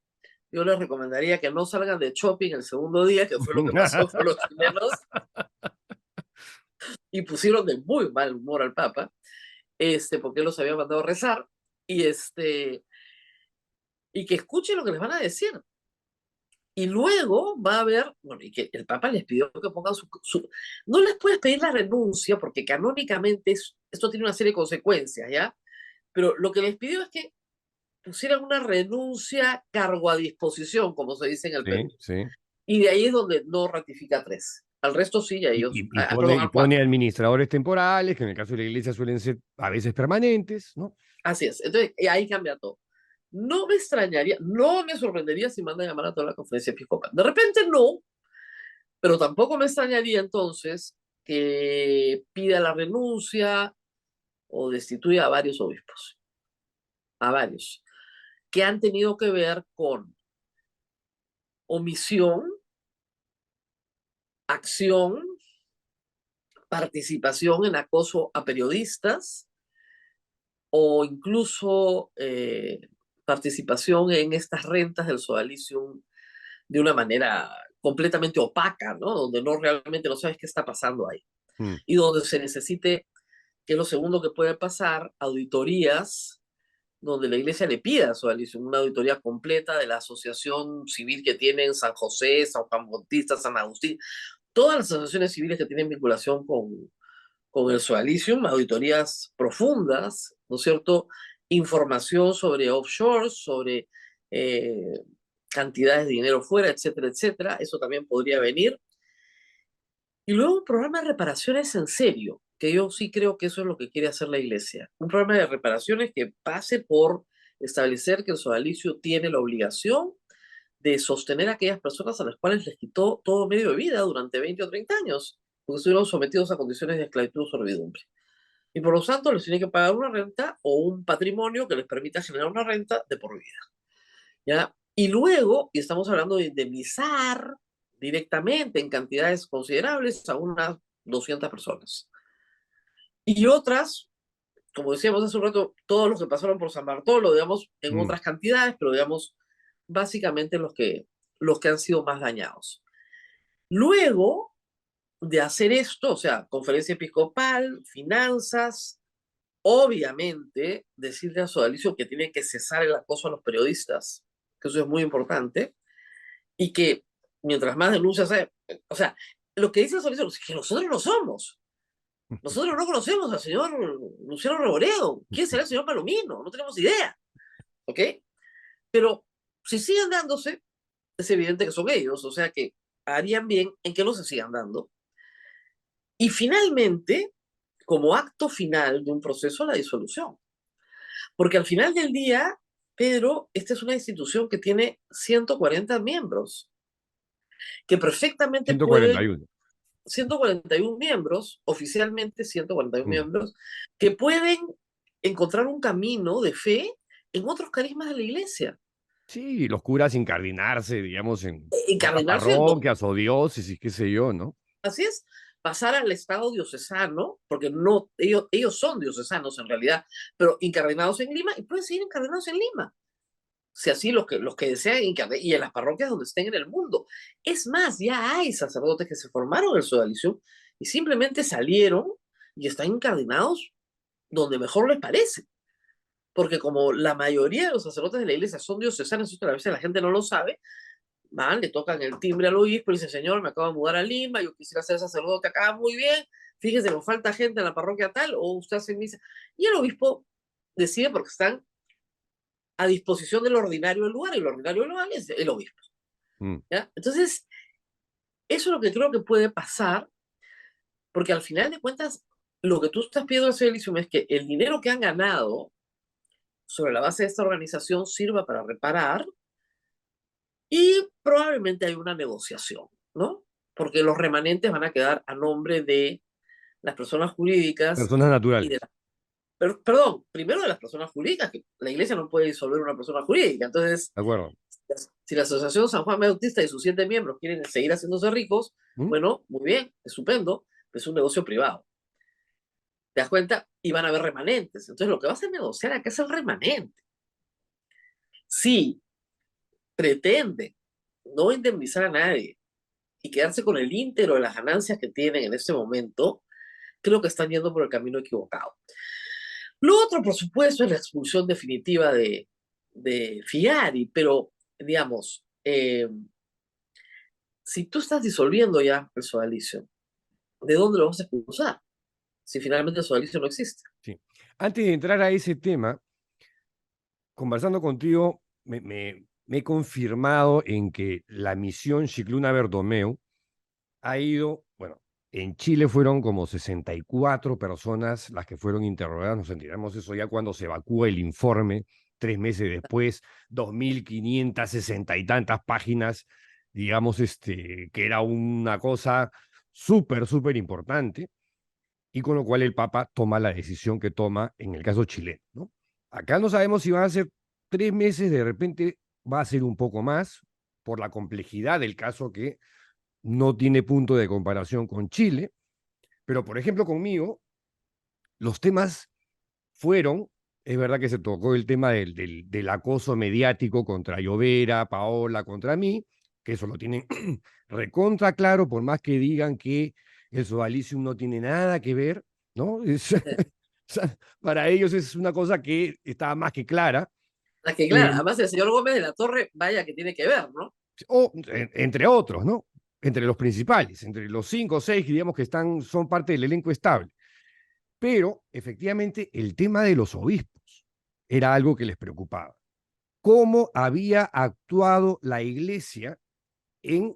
yo les recomendaría que no salgan de shopping el segundo día, que fue lo que pasó con los chilenos, y pusieron de muy mal humor al Papa, porque él los había mandado a rezar, y que escuchen lo que les van a decir. Y luego va a haber, bueno, y que el Papa les pidió que pongan no les puedes pedir la renuncia, porque canónicamente esto tiene una serie de consecuencias, ¿ya? Pero lo que les pidió es que pusieran una renuncia cargo a disposición, como se dice en el Perú. Sí. Y de ahí es donde no ratifica 3. Al resto sí, a ellos. Y pone administradores temporales, que en el caso de la iglesia suelen ser a veces permanentes, ¿no? Así es. Entonces, ahí cambia todo. No me extrañaría, no me sorprendería si manda a llamar a toda la conferencia episcopal. De repente no, pero tampoco me extrañaría entonces que pida la renuncia o destituya a varios obispos. A varios. Que han tenido que ver con omisión, acción, participación en acoso a periodistas, o incluso participación en estas rentas del sodalicium de una manera completamente opaca, ¿no? Donde realmente no sabes qué está pasando ahí. Y donde se necesite, que es lo segundo que puede pasar, auditorías donde la iglesia le pida a sodalicium una auditoría completa de la asociación civil que tienen San José, San Juan Bautista, San Agustín, todas las asociaciones civiles que tienen vinculación con el sodalicium, auditorías profundas, ¿no es cierto? Información sobre offshore, sobre cantidades de dinero fuera, etcétera, etcétera. Eso también podría venir. Y luego un programa de reparaciones en serio, que yo sí creo que eso es lo que quiere hacer la iglesia. Un programa de reparaciones que pase por establecer que el sodalicio tiene la obligación de sostener a aquellas personas a las cuales les quitó todo medio de vida durante 20 o 30 años, porque estuvieron sometidos a condiciones de esclavitud o servidumbre. Y por lo tanto les tiene que pagar una renta o un patrimonio que les permita generar una renta de por vida. ¿Ya? Y luego, y estamos hablando de indemnizar directamente en cantidades considerables a unas 200 personas. Y otras, como decíamos hace un rato, todos los que pasaron por San Bartolo, digamos, en otras cantidades, pero digamos, básicamente los que han sido más dañados. Luego de hacer esto, o sea, conferencia episcopal, finanzas, obviamente decirle a sodalicio que tiene que cesar el acoso a los periodistas, que eso es muy importante, y que mientras más denuncias hay, o sea, lo que dice el sodalicio es que nosotros no somos. Nosotros no conocemos al señor Luciano Reboredo. ¿Quién será el señor Palomino? No tenemos idea. ¿Ok? Pero si siguen dándose, es evidente que son ellos, o sea que harían bien en que no se sigan dando. Y finalmente, como acto final de un proceso, la disolución. Porque al final del día, Pedro, esta es una institución que tiene 140 miembros, que perfectamente 141. 141 miembros, oficialmente 141 miembros, que pueden encontrar un camino de fe en otros carismas de la iglesia. Sí, los curas incardinarse, digamos, en Incardinarse parroquias o diócesis, qué sé yo, ¿no? Así es, pasar al estado diocesano, porque no, ellos son diocesanos en realidad, pero incardinados en Lima, y pueden seguir incardinados en Lima. Si así los que desean y en las parroquias donde estén en el mundo. Es más, ya hay sacerdotes que se formaron en el sodalicio y simplemente salieron y están incardinados donde mejor les parece. Porque como la mayoría de los sacerdotes de la iglesia son diocesanos, esto a veces la gente no lo sabe, van, le tocan el timbre al obispo y dice, señor, me acabo de mudar a Lima, yo quisiera ser sacerdote acá, muy bien, fíjese, nos falta gente en la parroquia tal, o usted hace misa. Y el obispo decide porque están a disposición del ordinario del lugar, y el ordinario del lugar es el obispo. ¿Ya? Entonces, eso es lo que creo que puede pasar, porque al final de cuentas, lo que tú estás pidiendo al sodalicio es que el dinero que han ganado sobre la base de esta organización sirva para reparar, y probablemente hay una negociación, ¿no? Porque los remanentes van a quedar a nombre de las personas jurídicas. Personas naturales. Perdón, primero de las personas jurídicas, que la iglesia no puede disolver una persona jurídica. Entonces, de acuerdo. Si la Asociación San Juan Bautista y sus 7 miembros quieren seguir haciéndose ricos, bueno, muy bien, estupendo, es un negocio privado. ¿Te das cuenta? Y van a haber remanentes. Entonces, lo que vas a negociar acá es el remanente. Si pretende no indemnizar a nadie y quedarse con el íntegro de las ganancias que tienen en este momento, creo que están yendo por el camino equivocado. Lo otro, por supuesto, es la expulsión definitiva de Figari, pero, digamos, si tú estás disolviendo ya el sodalicio, ¿de dónde lo vas a expulsar? Si finalmente el sodalicio no existe. Sí. Antes de entrar a ese tema, conversando contigo, me he confirmado en que la misión Scicluna Bertomeu ha ido, bueno, en Chile fueron como 64 personas las que fueron interrogadas, nos enteramos eso ya cuando se evacúa el informe, 3 meses después, 2.560 y tantas páginas, digamos, que era una cosa súper, súper importante, y con lo cual el Papa toma la decisión que toma en el caso chileno, ¿no? Acá no sabemos si van a ser 3 meses, de repente va a ser un poco más, por la complejidad del caso que no tiene punto de comparación con Chile, pero por ejemplo conmigo, los temas fueron es verdad que se tocó el tema del acoso mediático contra Llovera, Paola, contra mí, que eso lo tienen recontra claro, por más que digan que el sodalicium no tiene nada que ver, ¿no? O sea, para ellos es una cosa que está más que clara. Claro, además el señor Gómez de la Torre, vaya que tiene que ver, ¿no? O entre otros, ¿no? Entre los principales, entre los 5 o 6, digamos, que son parte del elenco estable. Pero, efectivamente, el tema de los obispos era algo que les preocupaba. ¿Cómo había actuado la Iglesia en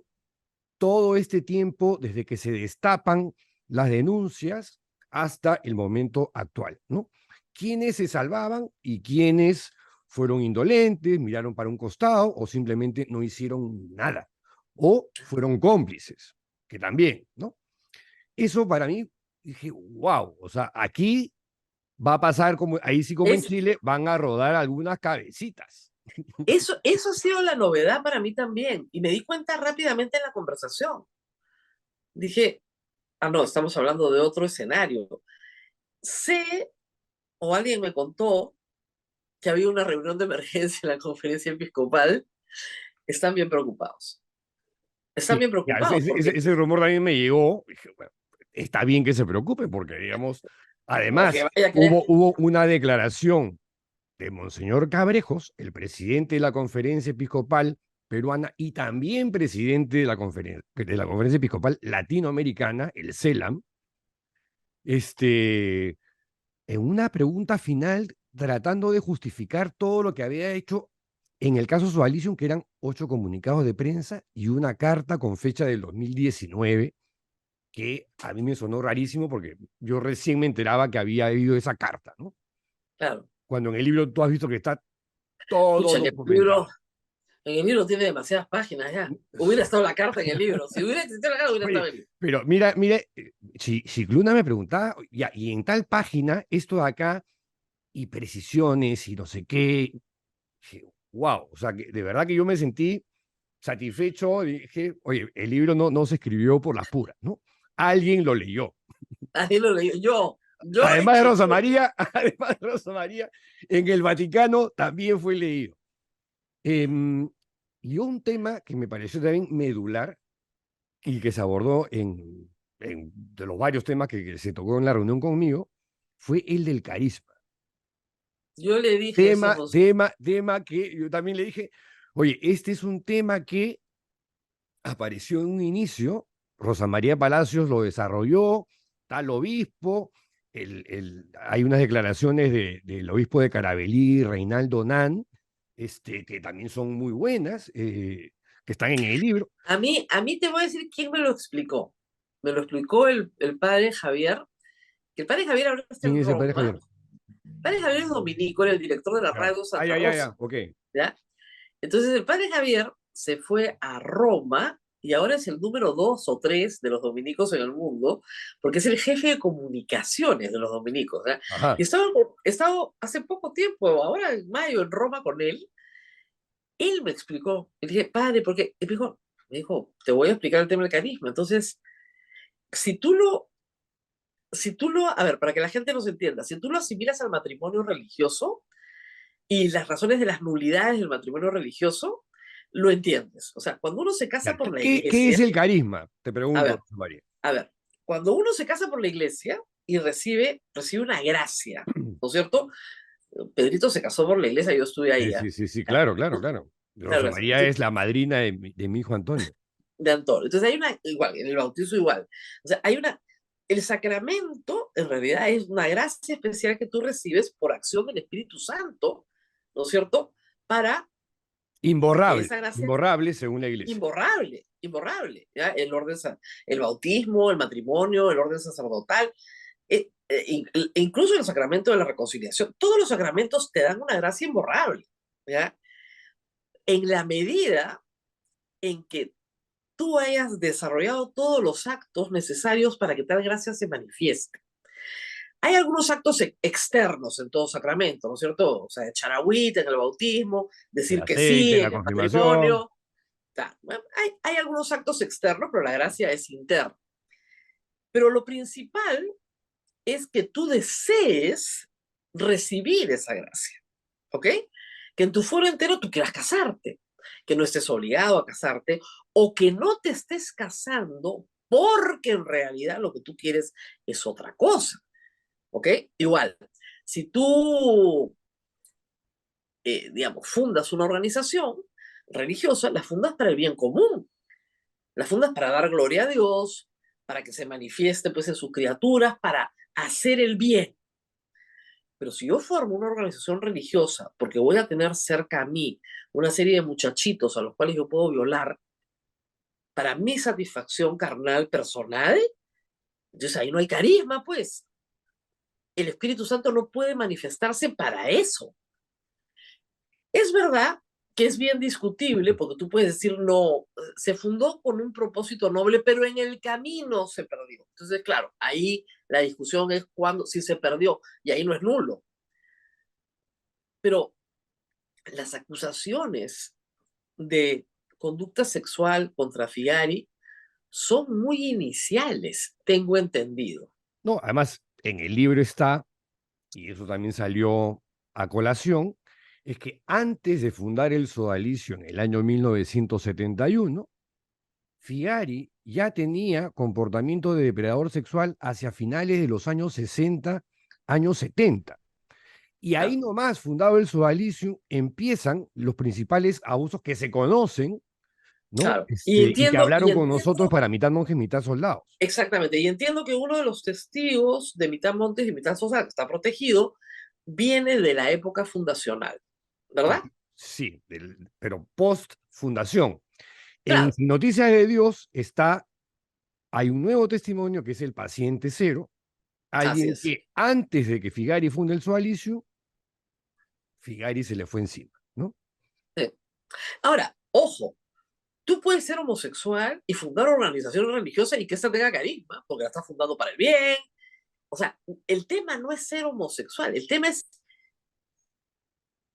todo este tiempo, desde que se destapan las denuncias hasta el momento actual, ¿no? ¿Quiénes se salvaban y quiénes fueron indolentes, miraron para un costado o simplemente no hicieron nada? O fueron cómplices, que también, ¿no? Eso para mí, dije, wow, o sea, aquí va a pasar como, ahí sí como en Chile, van a rodar algunas cabecitas. Eso ha sido la novedad para mí también, y me di cuenta rápidamente en la conversación. Dije, no, estamos hablando de otro escenario. Sé, o alguien me contó, que había una reunión de emergencia en la conferencia episcopal. Están bien preocupados. Están bien preocupados. Ese rumor también me llegó. Dije, bueno, está bien que se preocupen porque, digamos, además hubo una declaración de Monseñor Cabrejos, el presidente de la Conferencia Episcopal Peruana y también presidente de la Conferencia Episcopal Latinoamericana, el CELAM, en una pregunta final tratando de justificar todo lo que había hecho en el caso Sodalicium, que eran 8 comunicados de prensa y una carta con fecha del 2019, que a mí me sonó rarísimo porque yo recién me enteraba que había habido esa carta, ¿no? Claro. Cuando en el libro tú has visto que está todo documentado. En el libro tiene demasiadas páginas ya. Hubiera estado la carta en el libro. Si hubiera existido la carta, hubiera estado en el libro. Pero mira, si Cluna me preguntaba, ya, y en tal página, esto de acá, y precisiones, y no sé qué, dije, wow, o sea, que de verdad que yo me sentí satisfecho, dije, oye, el libro no se escribió por las puras, ¿no? Alguien lo leyó. Alguien lo leyó, yo. Además de Rosa María, en el Vaticano también fue leído. Y un tema que me pareció también medular y que se abordó de los varios temas que se tocó en la reunión conmigo fue el del carisma. Yo le dije tema que yo también le dije, oye, este es un tema que apareció en un inicio, Rosa María Palacios lo desarrolló, tal obispo, hay unas declaraciones del obispo de Caravelí, Reinaldo Nan, que también son muy buenas, que están en el libro. A mí te voy a decir quién me lo explicó. Me lo explicó el padre Javier, que el padre Javier ahora está en Roma. ¿Padre Javier? El padre Javier es dominico, era el director de la radio Santa Rosa. ¿Ya? Entonces el padre Javier se fue a Roma y ahora es el número 2 o 3 de los dominicos en el mundo, porque es el jefe de comunicaciones de los dominicos. Y he estado hace poco tiempo, ahora en mayo, en Roma con él. Él me explicó, y dije, padre, porque me dijo, te voy a explicar el tema del carisma. Entonces, si tú lo, a ver, para que la gente nos entienda, si tú lo asimilas al matrimonio religioso y las razones de las nulidades del matrimonio religioso, lo entiendes. O sea, cuando uno se casa por la iglesia... ¿Qué es el carisma? Te pregunto, María. A ver, cuando uno se casa por la iglesia y recibe una gracia, ¿no es cierto? Pedrito se casó por la iglesia, yo estuve ahí. Sí, claro. Rosa María es la madrina de mi hijo Antonio. De Antonio. Entonces hay igual, en el bautizo igual. O sea, el sacramento en realidad es una gracia especial que tú recibes por acción del Espíritu Santo, ¿no es cierto? Para... Imborrable según la iglesia. Imborrable. ¿Ya? El bautismo, el matrimonio, el orden sacerdotal, incluso el sacramento de la reconciliación. Todos los sacramentos te dan una gracia imborrable. ¿Ya? En la medida en que tú hayas desarrollado todos los actos necesarios para que tal gracia se manifieste. Hay algunos actos externos en todo sacramento, ¿no es cierto? O sea, echar agüita en el bautismo, decir que sí en el matrimonio. Hay algunos actos externos, pero la gracia es interna. Pero lo principal es que tú desees recibir esa gracia, ¿ok? Que en tu foro entero tú quieras casarte, que no estés obligado a casarte o que no te estés casando porque en realidad lo que tú quieres es otra cosa, ¿ok? Igual, si tú, digamos, fundas una organización religiosa, la fundas para el bien común, la fundas para dar gloria a Dios, para que se manifieste pues en sus criaturas, para hacer el bien. Pero si yo formo una organización religiosa porque voy a tener cerca a mí una serie de muchachitos a los cuales yo puedo violar para mi satisfacción carnal personal, entonces ahí no hay carisma, pues. El Espíritu Santo no puede manifestarse para eso. Es verdad que es bien discutible, porque tú puedes decir, no, se fundó con un propósito noble, pero en el camino se perdió. Entonces, claro, ahí la discusión es cuando, si se perdió, y ahí no es nulo. Pero las acusaciones de conducta sexual contra Figari son muy iniciales, tengo entendido. No, además, en el libro está, y eso también salió a colación, es que antes de fundar el sodalicio en el año 1971, Figari ya tenía comportamiento de depredador sexual hacia finales de los años 60, años 70. Y ahí nomás, fundado el sodalicio, empiezan los principales abusos que se conocen, ¿no? Claro. Y que hablaron con nosotros para mitad monjes, mitad soldados. Exactamente. Y entiendo que uno de los testigos de mitad montes y mitad soldado, que está protegido, viene de la época fundacional, ¿verdad? Sí, pero post fundación. Claro. En Noticias de Dios hay un nuevo testimonio que es el paciente cero, alguien que antes de que Figari funde el sodalicio, Figari se le fue encima, ¿no? Sí. Ahora, ojo, tú puedes ser homosexual y fundar organizaciones religiosas y que esta tenga carisma, porque la estás fundando para el bien. O sea, el tema no es ser homosexual, el tema es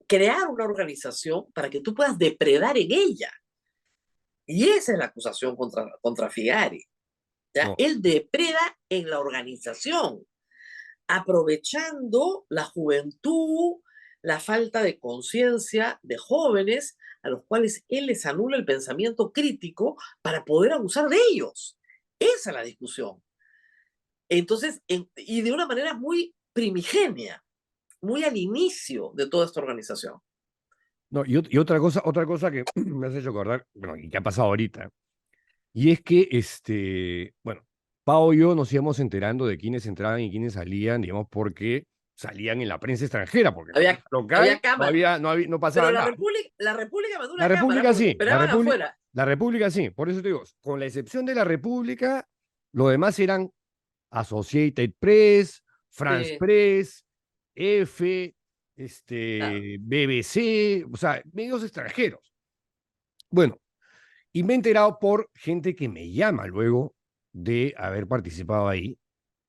crear una organización para que tú puedas depredar en ella. Y esa es la acusación contra Figari. ¿Ya? No. Él depreda en la organización, aprovechando la juventud, la falta de conciencia de jóvenes a los cuales él les anula el pensamiento crítico para poder abusar de ellos. Esa es la discusión. Entonces, y de una manera muy primigenia, muy al inicio de toda esta organización. No, y otra cosa que me has hecho acordar, bueno, y que ha pasado ahorita, y es que, bueno, Pau y yo nos íbamos enterando de quiénes entraban y quiénes salían, digamos, porque salían en la prensa extranjera, porque había cámara. No pasaba pero nada. La República mandó una la República cámara, sí, afuera. La República sí, por eso te digo, con la excepción de la República, lo demás eran Associated Press, France Press, F, BBC, o sea, medios extranjeros. Bueno, y me he enterado por gente que me llama luego de haber participado ahí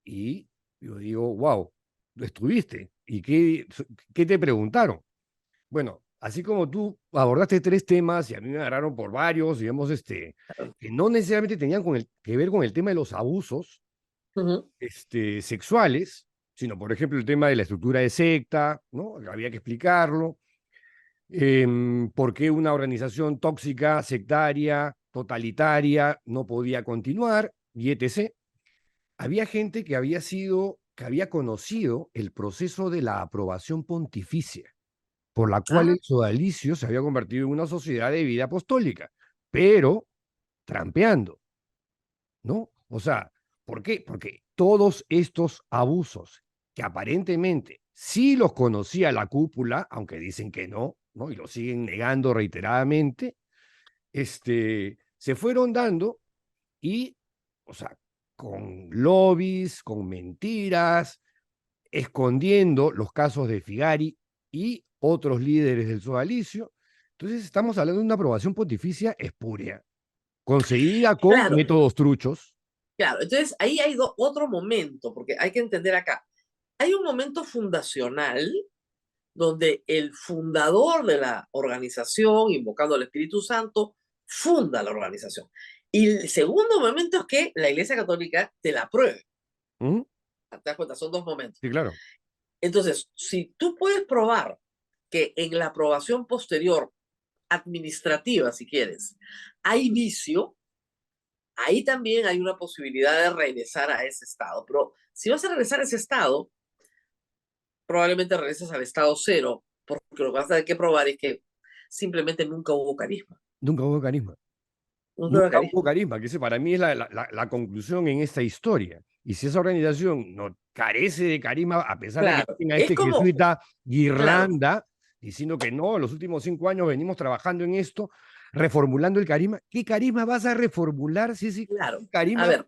y yo digo, wow, ¿estuviste? ¿Y qué te preguntaron? Bueno, así como tú abordaste 3 temas y a mí me agarraron por varios, digamos, que no necesariamente tenían que ver con el tema de los abusos sexuales, sino, por ejemplo, el tema de la estructura de secta, ¿no? Había que explicarlo. Por qué una organización tóxica, sectaria, totalitaria no podía continuar, y etc. Había gente que había conocido el proceso de la aprobación pontificia, por la cual el sodalicio se había convertido en una sociedad de vida apostólica, pero trampeando, ¿no? O sea, ¿por qué? Porque todos estos abusos que aparentemente sí los conocía la cúpula, aunque dicen que no, ¿no? Y lo siguen negando reiteradamente, se fueron dando y, o sea, con lobbies, con mentiras, escondiendo los casos de Figari y otros líderes del sodalicio. Entonces estamos hablando de una aprobación pontificia espuria, conseguida con métodos truchos. Claro, entonces ahí hay otro momento, porque hay que entender acá, hay un momento fundacional donde el fundador de la organización, invocando al Espíritu Santo, funda la organización. Y el segundo momento es que la Iglesia Católica te la apruebe. ¿Te das cuenta? Son 2 momentos. Sí, claro. Entonces, si tú puedes probar que en la aprobación posterior, administrativa, si quieres, hay vicio, ahí también hay una posibilidad de regresar a ese estado. Pero si vas a regresar a ese estado, probablemente regreses al estado cero, porque lo que vas a tener que probar es que simplemente nunca hubo carisma. Nunca hubo carisma. Nunca hubo Nunca carisma. hubo carisma, que ese para mí es la conclusión en esta historia. Y si esa organización no carece de carisma, a pesar de que Claro, tenga es este como, jesuita claro, Guirlanda, diciendo que no, en los últimos 5 años venimos trabajando en esto, reformulando el carisma. ¿Qué carisma vas a reformular si ese claro. A carisma ver,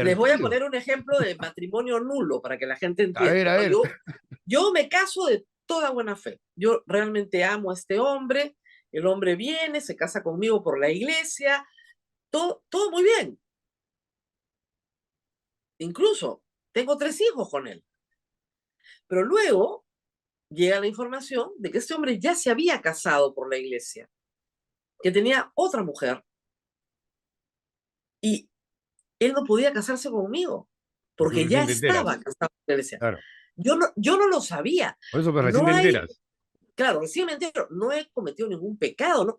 les voy a pervertido? poner un ejemplo de matrimonio nulo para que la gente A ver, entienda, a ¿no? ver. Yo me caso de toda buena fe. Yo realmente amo a este hombre. El hombre viene, se casa conmigo por la iglesia. Todo muy bien. Incluso tengo 3 hijos con él. Pero luego llega la información de que este hombre ya se había casado por la iglesia, que tenía otra mujer y él no podía casarse conmigo Porque porque ya recién te enteras. estaba casado por la iglesia. Claro. Yo no lo sabía. Por eso, pues recién No te hay, enteras. claro, recién me entero, no he cometido ningún pecado, ¿no?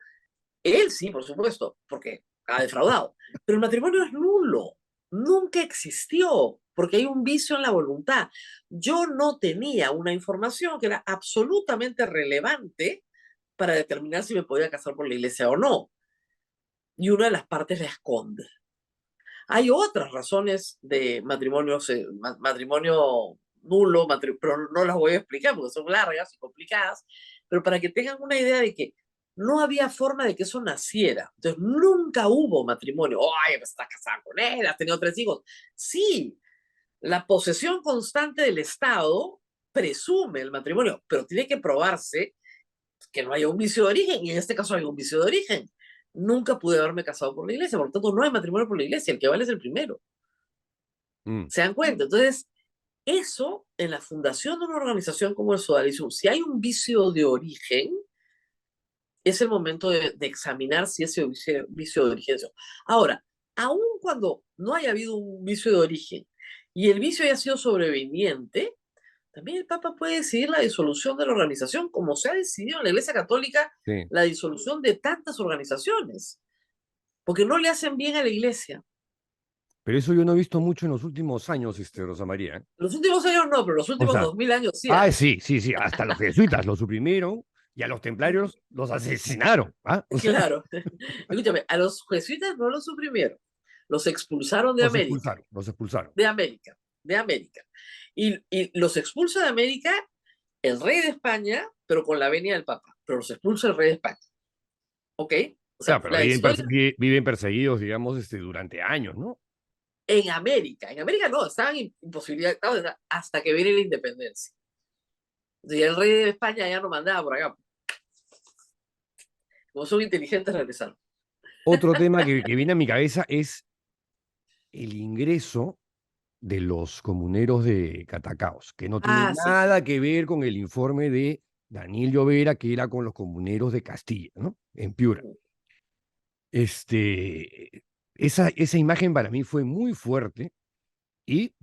Él sí, por supuesto, porque ha defraudado. Pero el matrimonio es nulo. Nunca existió, porque hay un vicio en la voluntad. Yo no tenía una información que era absolutamente relevante para determinar si me podía casar por la iglesia o no. Y una de las partes la esconde. Hay otras razones de matrimonio nulo, pero no las voy a explicar porque son largas y complicadas, pero para que tengan una idea de que no había forma de que eso naciera. Entonces, nunca hubo matrimonio. ¡Ay, pues estás casada con él! ¿Has tenido 3 hijos? Sí, la posesión constante del Estado presume el matrimonio, pero tiene que probarse que no haya un vicio de origen, y en este caso hay un vicio de origen. Nunca pude haberme casado por la iglesia, por lo tanto no hay matrimonio por la iglesia, el que vale es el primero. ¿Se dan cuenta? Entonces, eso en la fundación de una organización como el Sodalicio, si hay un vicio de origen, es el momento de examinar si ese vicio de origen es. Ahora, aun cuando no haya habido un vicio de origen y el vicio haya sido sobreviviente, también el Papa puede decidir la disolución de la organización, como se ha decidido en la Iglesia Católica Sí. la disolución de tantas organizaciones, porque no le hacen bien a la Iglesia. Pero eso yo no he visto mucho en los últimos años, Rosa María. Los últimos años no, pero los últimos 2000 años sí. Sí, hasta los jesuitas lo suprimieron y a los templarios los asesinaron. Claro. Escúchame, a los jesuitas no los suprimieron, los expulsaron de América. Los expulsaron. De América. Y los expulsa de América el rey de España, pero con la venia del Papa. Pero los expulsa el rey de España. ¿Ok? O sea, pero viven perseguidos, digamos, durante años, ¿no? En América no, estaban imposibilitados hasta que viene la independencia. Y el rey de España ya no mandaba por acá. Como son inteligentes, regresaron. Otro tema que viene a mi cabeza es el ingreso de los comuneros de Catacaos, que no tiene nada que ver con el informe de Daniel Llovera, que era con los comuneros de Castilla, ¿no? En Piura. Esa imagen para mí fue muy fuerte y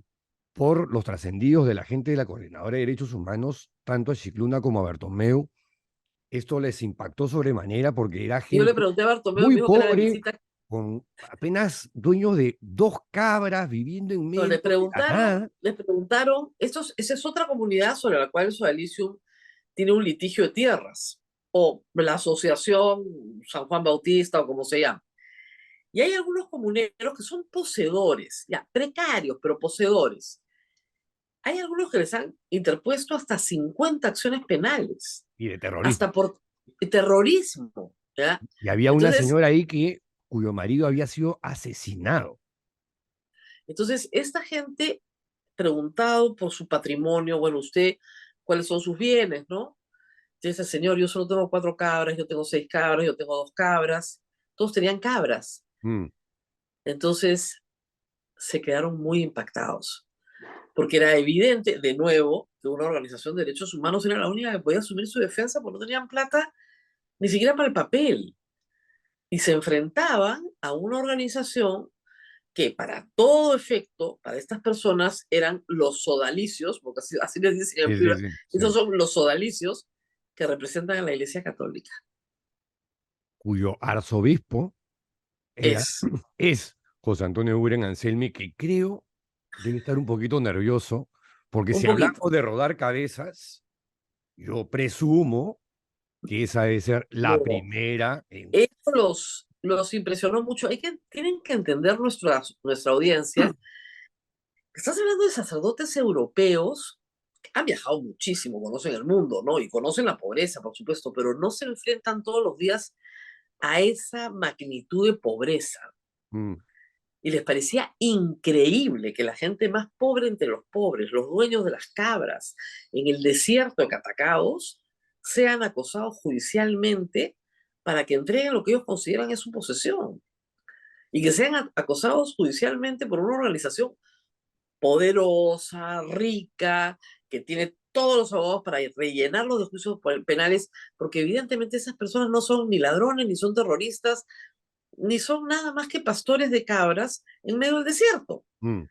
por los trascendidos de la gente de la Coordinadora de Derechos Humanos, tanto a Chicluna como a Bartomeu, esto les impactó sobremanera porque era gente Yo le pregunté a Bartomeu, muy me dijo pobre, que era de visita, con apenas dueños de 2 cabras viviendo en medio le de la nada. preguntaron, esa es otra comunidad sobre la cual el Sodalicium tiene un litigio de tierras, o la asociación San Juan Bautista, o como se llama. Y hay algunos comuneros que son poseedores, ya, precarios, pero poseedores. Hay algunos que les han interpuesto hasta 50 acciones penales. Y de terrorismo. Hasta por terrorismo. ¿Ya? Y había una señora ahí cuyo marido había sido asesinado. Entonces, esta gente, preguntado por su patrimonio, bueno, usted, ¿cuáles son sus bienes, no? Dice, señor, yo solo tengo 4 cabras, yo tengo 6 cabras, yo tengo 2 cabras. Todos tenían cabras. Entonces, se quedaron muy impactados. Porque era evidente, de nuevo, que una organización de derechos humanos era la única que podía asumir su defensa porque no tenían plata ni siquiera para el papel. Y se enfrentaban a una organización que para todo efecto, para estas personas eran los sodalicios, porque así les dicen en Sí, sí, Piura, sí, sí. esos son los sodalicios que representan a la Iglesia Católica. Cuyo arzobispo era, Es es José Antonio Buren Anselmi, que creo debe estar un poquito nervioso, porque un si poquito. hablamos de rodar cabezas, yo presumo que esa debe ser la No, primera en... esto los impresionó mucho. Tienen que entender nuestra audiencia. Estás hablando de sacerdotes europeos que han viajado muchísimo, conocen el mundo, ¿no? Y conocen la pobreza, por supuesto, pero no se enfrentan todos los días a esa magnitud de pobreza. Mm, Y les parecía increíble que la gente más pobre entre los pobres, los dueños de las cabras en el desierto de Catacaos, sean acosados judicialmente para que entreguen lo que ellos consideran es su posesión. Y que sean acosados judicialmente por una organización poderosa, rica, que tiene todos los abogados para rellenarlos de juicios penales, porque evidentemente esas personas no son ni ladrones, ni son terroristas, ni son nada más que pastores de cabras en medio del desierto. mm.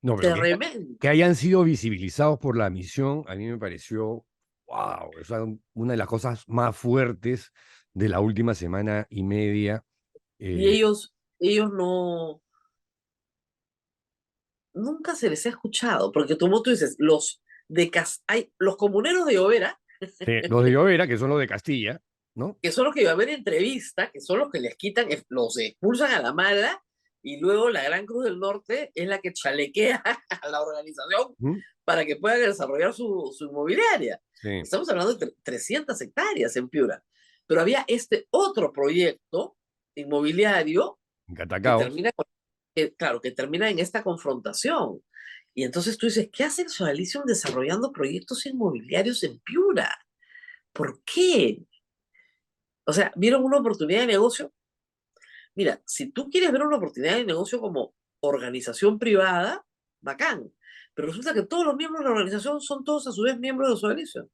No, pero Tremendo. que hayan sido visibilizados por la misión, a mí me pareció, wow, o sea, una de las cosas más fuertes de la última semana y media. Y Eh, ellos no, nunca se les ha escuchado, porque como tú dices, los comuneros de Llovera, los de Llovera, que son los de Castilla, ¿no? que son los que iban a ver entrevista, que son los que les quitan, los expulsan a la mala, y luego la Gran Cruz del Norte es la que chalequea a la organización ¿Mm? para que puedan desarrollar su inmobiliaria. Sí, Estamos hablando de 300 hectáreas en Piura. Pero había este otro proyecto inmobiliario en que Catacaos. termina, claro, que termina en esta confrontación. Y entonces tú dices, ¿qué hace el Sodalicium desarrollando proyectos inmobiliarios en Piura? ¿Por qué? O sea, ¿vieron una oportunidad de negocio? Mira, si tú quieres ver una oportunidad de negocio como organización privada, bacán. Pero resulta que todos los miembros de la organización son todos a su vez miembros de Sodalicium.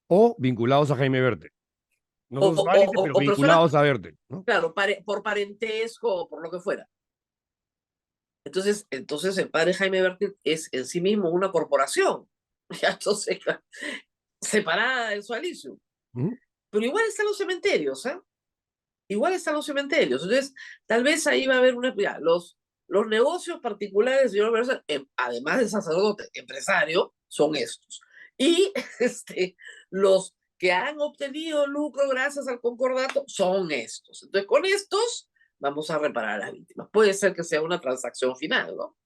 O vinculados a Jaime Bertel. No O, son o, socialistas, o, pero o personas, vinculados a Bertel, ¿no? claro, por parentesco o por lo que fuera. Entonces el padre Jaime Bertel es en sí mismo una corporación. Entonces, separada del Sodalicium. ¿Mm? Pero igual están los cementerios, ¿eh? Igual están los cementerios. Entonces, tal vez ahí va a haber los negocios particulares del señor Bertel, además de sacerdote, empresario, son estos. Y los que han obtenido lucro gracias al concordato son estos. Entonces, con estos vamos a reparar a las víctimas. Puede ser que sea una transacción final, ¿no?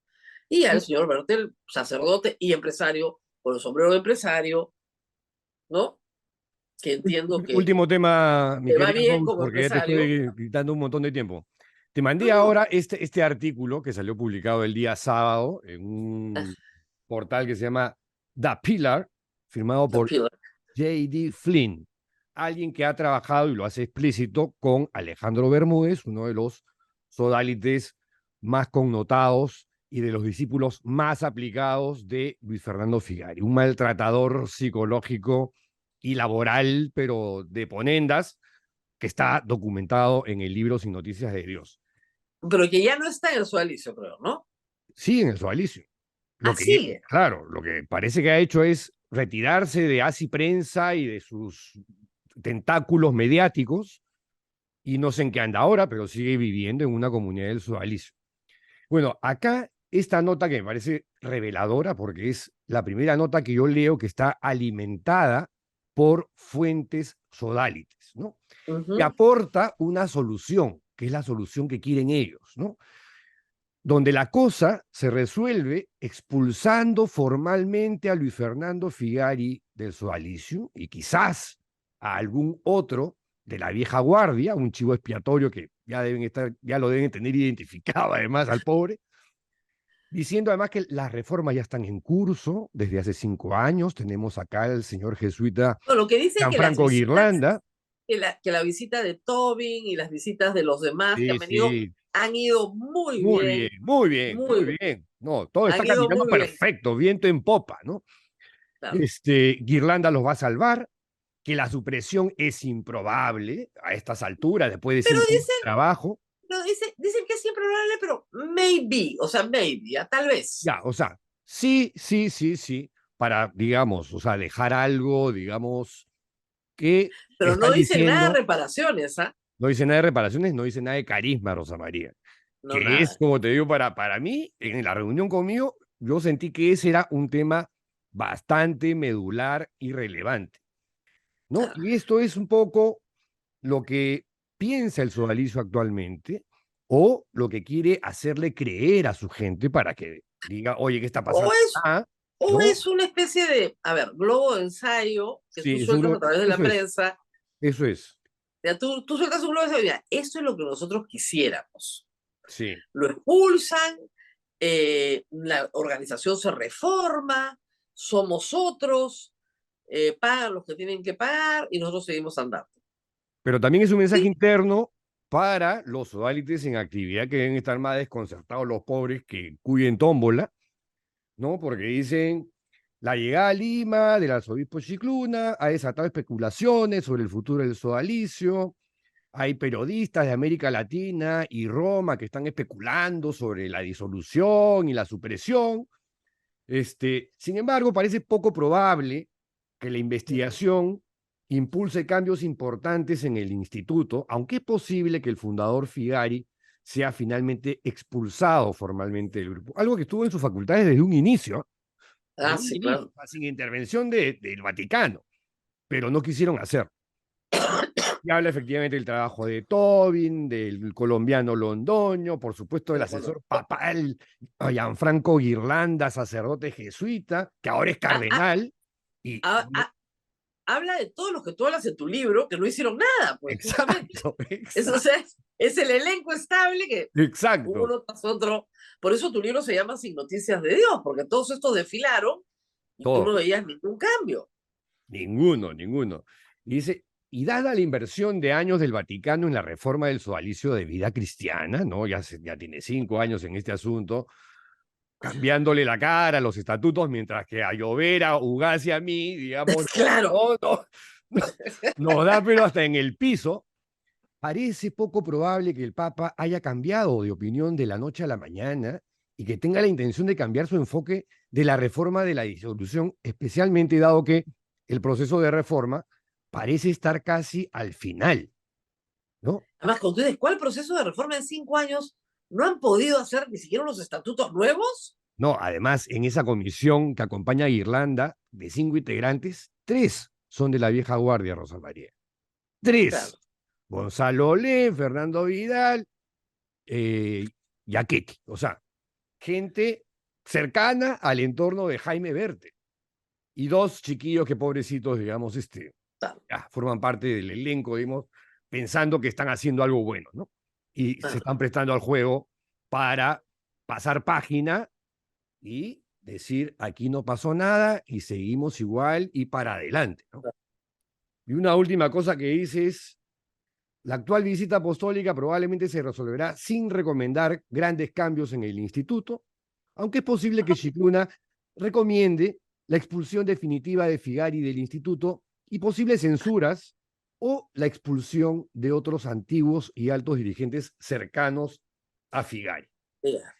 Y al señor Bertel, sacerdote y empresario, con el sombrero de empresario, ¿no? Que entiendo que Último tema, mi va querido bien coach, como porque ya te empresario. estoy quitando un montón de tiempo. Te mandé No, no, ahora este artículo que salió publicado el día sábado en un portal que se llama The Pillar, firmado The por Pillar. J.D. Flynn, alguien que ha trabajado y lo hace explícito con Alejandro Bermúdez, uno de los sodalites más connotados y de los discípulos más aplicados de Luis Fernando Figari, un maltratador psicológico y laboral, pero de ponendas, que está documentado en el libro Sin Noticias de Dios. Pero que ya no está en el Sodalicio, creo, ¿no? Sí, en el sodalicio. Lo Ah, que, sigue. claro, lo que parece que ha hecho es retirarse de Así Prensa y de sus tentáculos mediáticos, y no sé en qué anda ahora, pero sigue viviendo en una comunidad del sodalicio. Bueno, acá esta nota que me parece reveladora, porque es la primera nota que yo leo que está alimentada por fuentes sodalites, ¿no? Y aporta una solución, que es la solución que quieren ellos, ¿no? Donde la cosa se resuelve expulsando formalmente a Luis Fernando Figari del sodalicio y quizás a algún otro de la vieja guardia, un chivo expiatorio que ya lo deben tener identificado además al pobre, diciendo además que las reformas ya están en curso desde hace 5 años. Tenemos acá al señor jesuita No, lo que dice es que las Gianfranco visitas, Guirlanda. que la visita de Tobin y las visitas de los demás que Sí, han venido sí, han ido muy muy bien, bien, muy bien, muy muy bien. bien. No, todo está Han ido caminando muy bien. perfecto, viento en popa, ¿no? Claro. Guirlanda los va a salvar, que la supresión es improbable a estas alturas, después de Pero 5 años de dicen, trabajo. No, dicen que es improbable, pero maybe, o sea, maybe, tal vez. Ya, o sea, sí, para, digamos, o sea, dejar algo, digamos, que Pero no están dicen nada de diciendo, reparaciones, ¿ah? no dice nada de reparaciones, no dice nada de carisma, Rosa María. No, Que es, nada. como te digo, para mí, en la reunión conmigo, yo sentí que ese era un tema bastante medular y relevante, ¿no? Ah, Y esto es un poco lo que piensa el sodalicio actualmente o lo que quiere hacerle creer a su gente para que diga, oye, ¿qué está O pasando es, acá? o ¿No? es una especie de, a ver, globo de ensayo que tú Sí, sueltas a través de la eso es, prensa. eso es, Ya, tú sueltas un globo de ensayo, mira, esto es lo que nosotros quisiéramos. sí. Lo expulsan, la organización se reforma, somos otros, pagan los que tienen que pagar y nosotros seguimos andando. Pero también es un mensaje Sí, interno para los sodalites en actividad que deben estar más desconcertados los pobres que cuyen tómbola, ¿no? Porque dicen, la llegada a Lima del arzobispo Chicluna ha desatado especulaciones sobre el futuro del sodalicio. Hay periodistas de América Latina y Roma que están especulando sobre la disolución y la supresión. Sin embargo, parece poco probable que la investigación impulse cambios importantes en el instituto, aunque es posible que el fundador Figari sea finalmente expulsado formalmente del grupo. Algo que estuvo en sus facultades desde un inicio, sí, claro. sin intervención del Vaticano, pero no quisieron hacer. Y habla efectivamente del trabajo de Tobin, del colombiano Londoño, por supuesto del asesor papal Gianfranco Ghirlanda, sacerdote jesuita, que ahora es Ah, ah, cardenal. Y ah, ah, habla de todos los que tú hablas en tu libro que no hicieron nada, pues justamente. exacto, Eso, o sea, es el elenco estable que exacto. uno tras otro. Por eso tu libro se llama Sin Noticias de Dios, porque todos estos desfilaron y tú no Todo, veías ningún cambio. ninguno. Y dice, y dada la inversión de años del Vaticano en la reforma del sodalicio de vida cristiana, ¿no? Ya tiene 5 años en este asunto, cambiándole la cara a los estatutos, mientras que a Llovera, Ugaz y a mí, digamos, Claro. nos da pero hasta en el piso. Parece poco probable que el Papa haya cambiado de opinión de la noche a la mañana y que tenga la intención de cambiar su enfoque de la reforma de la disolución, especialmente dado que el proceso de reforma parece estar casi al final, ¿no? Además, cuando tú dices, ¿cuál proceso de reforma en 5 años no han podido hacer ni siquiera unos estatutos nuevos? No, además, en esa comisión que acompaña a Irlanda, de 5 integrantes, 3 son de la vieja guardia, Rosa María. 3. Claro. Gonzalo Olé, Fernando Vidal, y Aquetti. O sea, gente cercana al entorno de Jaime Berte. Y 2 chiquillos que pobrecitos, digamos, Claro. ya, forman parte del elenco, digamos, pensando que están haciendo algo bueno, ¿no? Y se están prestando al juego para pasar página y decir, aquí no pasó nada y seguimos igual y para adelante, ¿no? Y una última cosa que dice es, la actual visita apostólica probablemente se resolverá sin recomendar grandes cambios en el instituto, aunque es posible que Scicluna recomiende la expulsión definitiva de Figari del instituto y posibles censuras o la expulsión de otros antiguos y altos dirigentes cercanos a Figari. Yeah.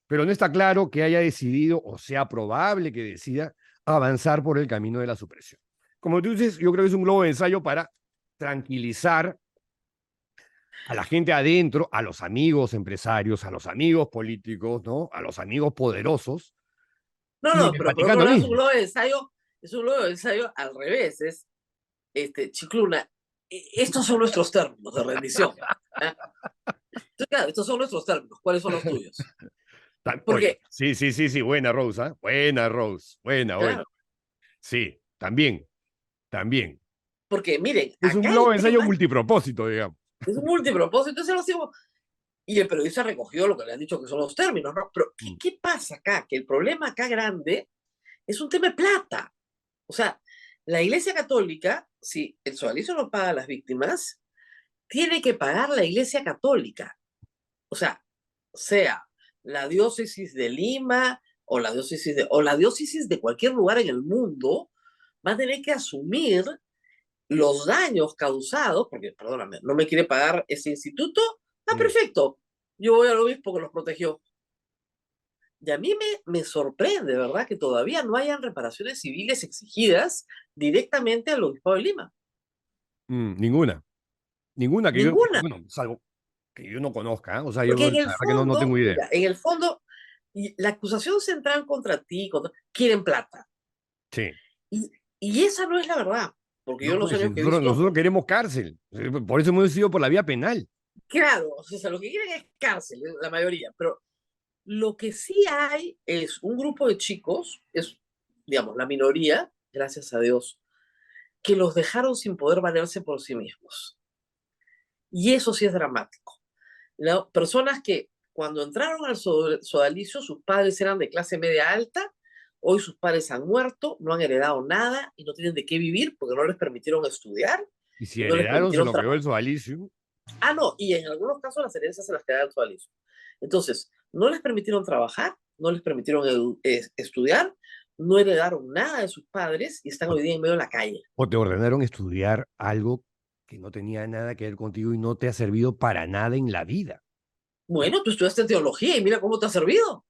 Pero no está claro que haya decidido, o sea probable que decida, avanzar por el camino de la supresión. Como tú dices, yo creo que es un globo de ensayo para tranquilizar a la gente adentro, a los amigos empresarios, a los amigos políticos, ¿no? A los amigos poderosos. No, Y en no, el pero por otro Vaticano lado es un mismo. globo de ensayo, es un globo de ensayo al revés, es Chicluna, estos son nuestros términos de rendición. ¿Eh? Entonces, claro, estos son nuestros términos, ¿cuáles son los tuyos? Oye, Porque, sí, buena Rose, ¿eh? Buena Rose, buena. claro, Sí, también. porque miren, Es un acá globo el de ensayo tema multipropósito, digamos. es un multipropósito, entonces lo hacemos. Y el periodista recogió lo que le han dicho que son los términos, ¿no? Pero, ¿qué pasa acá? Que el problema acá grande es un tema de plata. O sea, la Iglesia Católica, si el sodalicio no paga a las víctimas, tiene que pagar la Iglesia Católica. O sea la diócesis de Lima o la diócesis de cualquier lugar en el mundo, va a tener que asumir los daños causados, porque, perdóname, no me quiere pagar ese instituto, Ah, perfecto. Yo voy al obispo que los protegió. Y a mí me sorprende, ¿verdad?, que todavía no hayan reparaciones civiles exigidas directamente al obispado de Lima. Ninguna. Ninguna que yo, Ninguna. bueno, salvo que yo no conozca, ¿eh? O sea, yo Porque la en el verdad que no tengo fondo, idea. mira, en el fondo, y la acusación central contra ti, quieren plata. Sí. Y esa no es la verdad. Porque yo No, en los pues, años que he nosotros visto, queremos cárcel. Por eso hemos ido por la vía penal. claro, o sea, lo que quieren es cárcel, la mayoría. Pero lo que sí hay es un grupo de chicos, es, digamos, la minoría, gracias a Dios, que los dejaron sin poder valerse por sí mismos. Y eso sí es dramático. Personas que cuando entraron al sodalicio, sus padres eran de clase media alta, hoy sus padres han muerto, no han heredado nada y no tienen de qué vivir porque no les permitieron estudiar Y si y no les heredaron, se permitieron lo quedó trabajar. el sodalicio. Ah, no, y en algunos casos las herencias se las queda el sodalicio. Entonces, no les permitieron trabajar, no les permitieron estudiar, no heredaron nada de sus padres y están O, hoy día en medio de la calle. o te ordenaron estudiar algo que no tenía nada que ver contigo y no te ha servido para nada en la vida. Bueno, tú estudiaste teología y mira cómo te ha servido.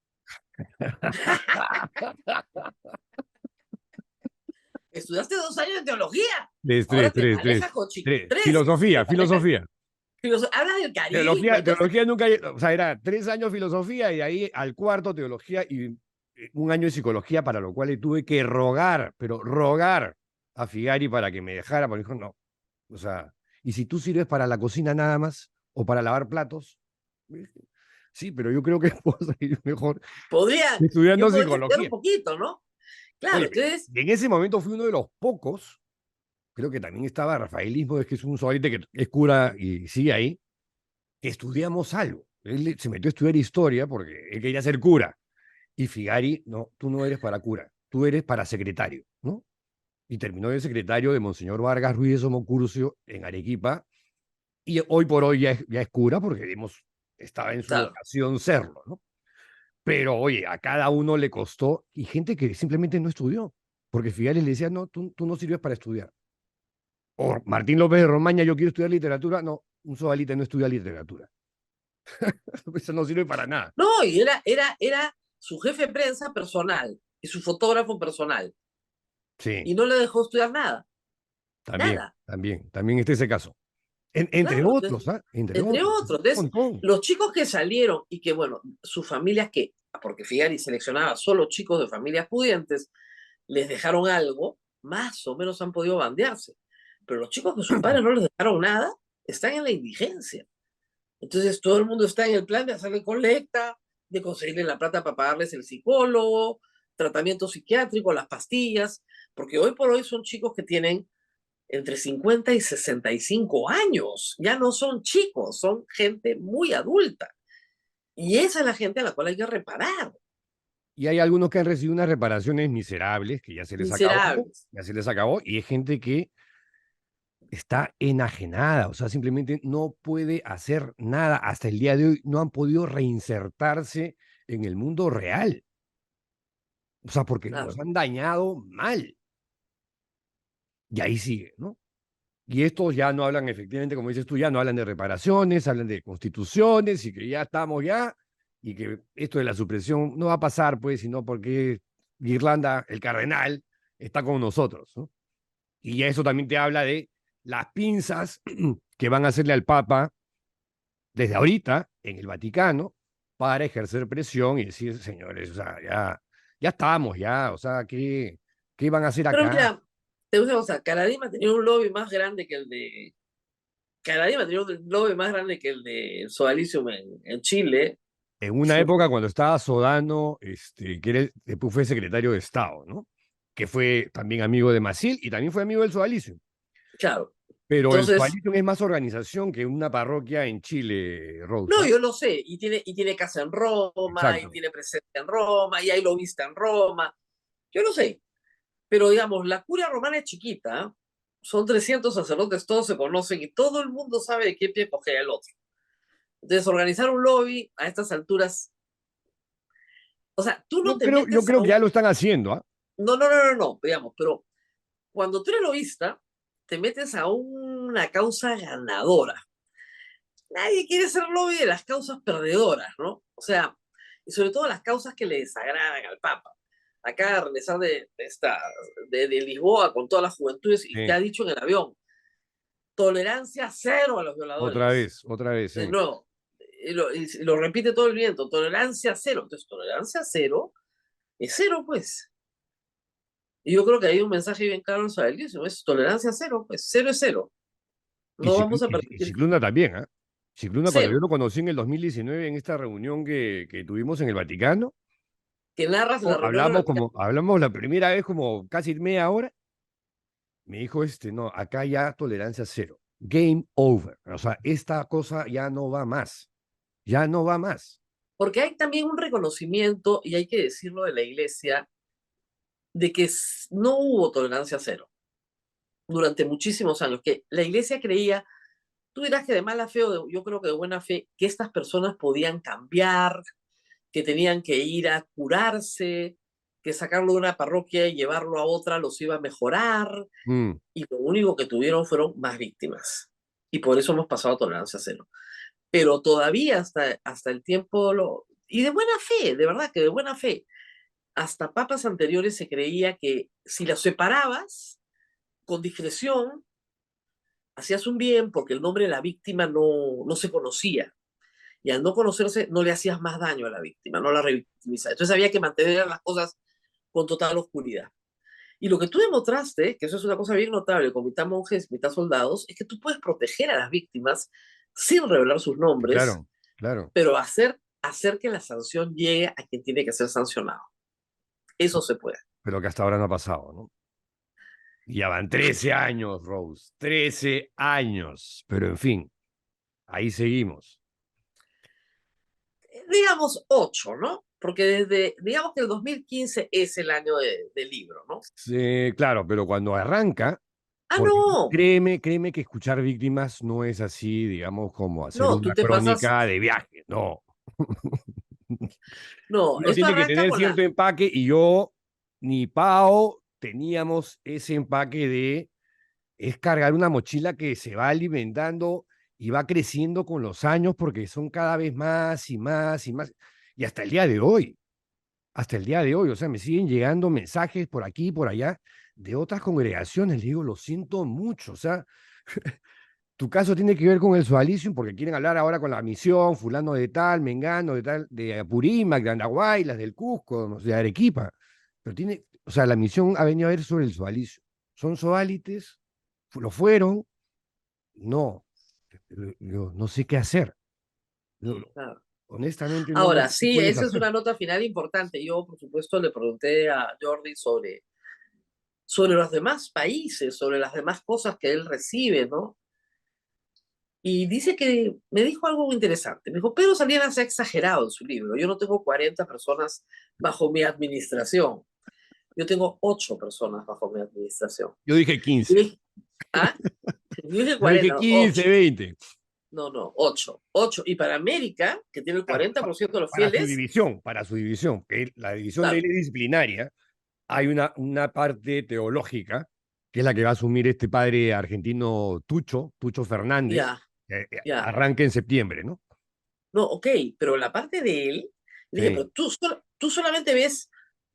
Estudiaste 2 años de teología. Tres, Ahora tres, te tres, manejas tres, con chicos. tres. 3. Filosofía, Te manejas, filosofía. hablas del carisma y todo eso. Teología nunca, o sea, era 3 años filosofía y de ahí al cuarto teología y 1 año de psicología, para lo cual le tuve que rogar, pero rogar a Figari para que me dejara, porque dijo, no, o sea, y si tú sirves para la cocina nada más o para lavar platos, sí, pero yo creo que puedo seguir mejor Yo estudiando podría estudiar un psicología. poquito, ¿no? Claro, Oye, entonces, en ese momento fui uno de los pocos, creo que también estaba Rafaelismo, es que es un sobrete que es cura y sigue ahí, que estudiamos algo. Él se metió a estudiar historia porque él quería ser cura. Y Figari, no, tú no eres para cura, tú eres para secretario, ¿no? Y terminó de secretario de Monseñor Vargas Ruiz de Somocurcio en Arequipa. Y hoy por hoy ya es cura porque estaba en su claro, vocación serlo, ¿no? Pero oye, a cada uno le costó, y gente que simplemente no estudió, porque Figari le decía, no, tú no sirves para estudiar. O Martín López de Romaña, yo quiero estudiar literatura, no, un sobalita no estudia literatura. Eso no sirve para nada. no, y era su jefe de prensa personal y su fotógrafo personal. Sí, Y no le dejó estudiar nada, también, nada. también está ese caso. Entre Claro, entonces, otros, ¿ah? Entre entre otros, otros. un Entonces, montón. los chicos que salieron y que, bueno, sus familias que, porque Figari seleccionaba solo chicos de familias pudientes, les dejaron algo, más o menos han podido bandearse. Pero los chicos que sus padres no les dejaron nada, están en la indigencia. Entonces todo el mundo está en el plan de hacerle colecta, de conseguirle la plata para pagarles el psicólogo, tratamiento psiquiátrico, las pastillas, porque hoy por hoy son chicos que tienen entre 50 y 65 años. Ya no son chicos, son gente muy adulta. Y esa es la gente a la cual hay que reparar. Y hay algunos que han recibido unas reparaciones miserables que Miserables. ya se les acabó, y hay gente que está enajenada, o sea, simplemente no puede hacer nada. Hasta el día de hoy no han podido reinsertarse en el mundo real. O sea, porque los Claro. han dañado mal. Y ahí sigue, ¿no? Y estos ya no hablan, efectivamente, como dices tú, ya no hablan de reparaciones, hablan de constituciones y que ya estamos ya, y que esto de la supresión no va a pasar, pues, sino porque Irlanda, el cardenal, está con nosotros, ¿no? Y ya eso también te habla de las pinzas que van a hacerle al Papa desde ahorita en el Vaticano para ejercer presión y decir, señores, o sea, ya estamos, ya, o sea, ¿qué van a hacer Pero acá? mira, te digo una cosa, Caradima tenía un lobby más grande que el de... Caradima tenía un lobby más grande que el de Sodalicium en Chile. En una época cuando estaba Sodano, después fue secretario de Estado, ¿no? Que fue también amigo de Maciel y también fue amigo del Sodalicio. Claro. Pero el Entonces, Sodalicio es más organización que una parroquia en Chile, Rose. no, ¿Ah? yo lo sé, y tiene casa en Roma, y Exacto. tiene presencia en Roma, y hay lobista en Roma, yo lo sé, pero digamos, la curia romana es chiquita, ¿eh? Son 300 sacerdotes, todos se conocen y todo el mundo sabe de qué pie coge el otro. Entonces, organizar un lobby a estas alturas, o sea, tú no te Yo metes a creo que ya un... lo están haciendo, ¿ah? No, no, no, no, no, digamos, pero cuando tú eres lobista, te metes a una causa ganadora. nadie quiere ser lobby de las causas perdedoras, ¿no? O sea, y sobre todo las causas que le desagradan al Papa. Acá de regresar de Lisboa con todas las juventudes y que ha dicho en el avión, tolerancia cero a los violadores. Otra vez, De sí. nuevo, y lo repite todo el viento, tolerancia cero. Entonces, tolerancia cero es cero, pues. Y yo creo que hay un mensaje bien claro en Sabelismo, es tolerancia cero, pues cero es cero. No vamos a Y permitir Cicluna también, ¿ah? Cicluna, cuando yo cero. lo conocí en el 2019 en esta reunión que tuvimos en el Vaticano, Que narras la reunión del Vaticano. hablamos la primera vez como casi media hora, me dijo no, acá ya tolerancia cero. Game over. O sea, esta cosa ya no va más. Ya no va más. Porque hay también un reconocimiento, y hay que decirlo de la Iglesia, de que no hubo tolerancia cero durante muchísimos años, que la Iglesia creía, tú dirás que de mala fe o yo creo que de buena fe, que estas personas podían cambiar, que tenían que ir a curarse, que sacarlo de una parroquia y llevarlo a otra los iba a mejorar, y lo único que tuvieron fueron más víctimas. Y por eso hemos pasado a tolerancia cero. Pero todavía hasta el tiempo, y de buena fe, de verdad que de buena fe, hasta papas anteriores se creía que si las separabas con discreción, hacías un bien porque el nombre de la víctima no se conocía. Y al no conocerse, no le hacías más daño a la víctima, no la revictimizabas. Entonces había que mantener las cosas con total oscuridad. Y lo que tú demostraste, que eso es una cosa bien notable con mitad monjes, mitad soldados, es que tú puedes proteger a las víctimas sin revelar sus nombres, Claro. pero hacer que la sanción llegue a quien tiene que ser sancionado. Eso se puede. Pero que hasta ahora no ha pasado, ¿no? Ya van 13 años, Rose. 13 años. Pero en fin, ahí seguimos. Digamos 8, ¿no? Porque digamos que el 2015 es el año del libro, ¿no? Sí, claro, pero cuando arranca, porque No, créeme que escuchar víctimas no es así, digamos, como hacer no, tú una te pasas, crónica de viaje, no. no, Uno esto tiene que arranca tener con cierto empaque y yo ni Pao teníamos ese empaque de es cargar una mochila que se va alimentando y va creciendo con los años porque son cada vez más y más y más. Y hasta el día de hoy, o sea, me siguen llegando mensajes por aquí y por allá de otras congregaciones. Le digo, lo siento mucho, o sea, tu caso tiene que ver con el Sualicium porque quieren hablar ahora con la misión, fulano de tal, mengano de tal, de Apurímac, de Andahuaylas, del Cusco, de Arequipa. Pero o sea, la misión ha venido a ver sobre el Sualicium. ¿Son soalites? ¿Lo fueron? No. Yo no sé qué hacer. Claro. Honestamente, no Ahora, sé qué sí, puedes esa es hacer. una nota final importante. Yo, por supuesto, le pregunté a Jordi sobre los demás países, sobre las demás cosas que él recibe, ¿no? Y dice que me dijo algo muy interesante. Me dijo, Pedro Salinas ha exagerado en su libro. Yo no tengo 40 personas bajo mi administración. Yo tengo 8 personas bajo mi administración. Yo dije Y 15. dije, ¿ah? Yo dije Yo dije 40, 15, 8. 20. No, 8. 8. Y para América, que tiene el Claro, 40% de los fieles, para su división, que la división de claro, él es disciplinaria, hay una parte teológica, que es la que va a asumir este padre argentino Tucho Fernández, ya, que ya. arranca en septiembre, ¿no? No, ok, pero la parte de él, le dije, Sí. pero tú solamente ves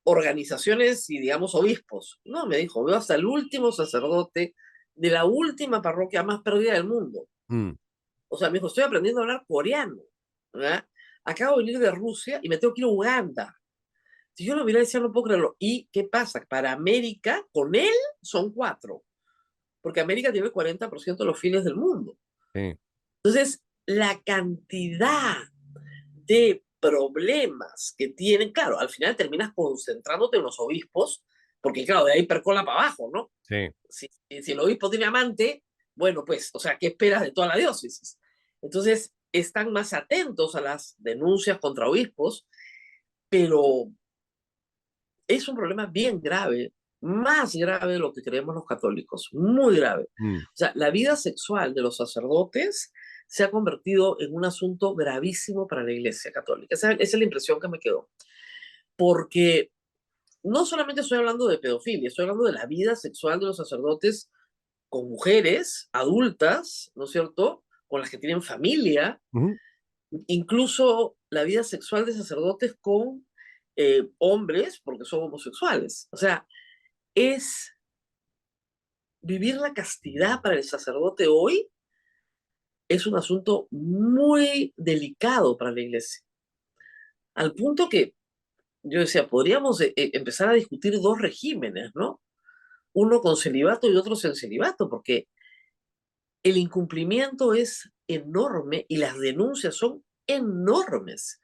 organizaciones y, digamos, obispos. No, me dijo, veo hasta el último sacerdote de la última parroquia más perdida del mundo. Mm, O sea, me dijo, estoy aprendiendo a hablar coreano, ¿verdad? Acabo de venir de Rusia y me tengo que ir a Uganda. Si yo lo miré y decía, no puedo creerlo. ¿Y qué pasa? Para América, con él son 4, porque América tiene el 40% de los fieles del mundo. sí. Entonces, la cantidad de problemas que tienen, claro, al final terminas concentrándote en los obispos, porque claro, de ahí percola para abajo, ¿no? Sí. Si el obispo tiene amante, bueno, pues, o sea, ¿qué esperas de toda la diócesis? Entonces, están más atentos a las denuncias contra obispos, pero es un problema bien grave, más grave de lo que creemos los católicos, muy grave. Mm, O sea, la vida sexual de los sacerdotes se ha convertido en un asunto gravísimo para la Iglesia Católica. Esa es la impresión que me quedó. Porque no solamente estoy hablando de pedofilia, estoy hablando de la vida sexual de los sacerdotes con mujeres adultas, ¿no es cierto? con las que tienen familia, Ujú. incluso la vida sexual de sacerdotes con hombres porque son homosexuales. O sea, es vivir la castidad para el sacerdote hoy es un asunto muy delicado para la iglesia. Al punto que yo decía, podríamos empezar a discutir dos regímenes, ¿no? Uno con celibato y otro sin celibato, porque el incumplimiento es enorme y las denuncias son enormes.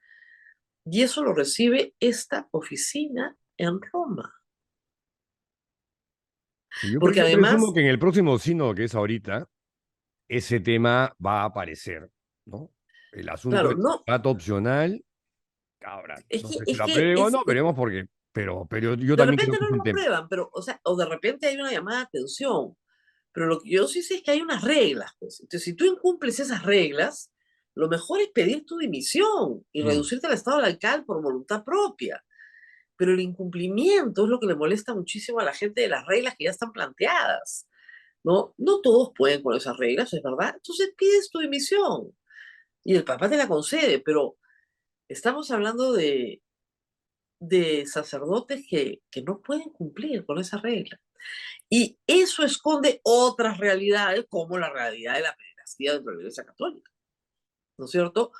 Y eso lo recibe esta oficina en Roma. Sí, Porque yo presumo además, que en el próximo sínodo, que es ahorita, ese tema va a aparecer, ¿no? El asunto claro, del no, dato opcional, ahora, es no que, sé si es lo que aprueben o es, no, veremos porque, pero yo de también creo repente que no es un lo tema. aprueban, pero, o sea, o de repente hay una llamada de atención. Pero lo que yo sí sé es que hay unas reglas, pues. Entonces, si tú incumples esas reglas, lo mejor es pedir tu dimisión y Mm. reducirte al estado laical por voluntad propia. Pero el incumplimiento es lo que le molesta muchísimo a la gente de las reglas que ya están planteadas, ¿no? No todos pueden con esas reglas, es verdad. Entonces pides tu dimisión y el papá te la concede, pero estamos hablando de sacerdotes que no pueden cumplir con esa regla. Y eso esconde otras realidades, como la realidad de la pederastía dentro de la Iglesia Católica, ¿no es cierto?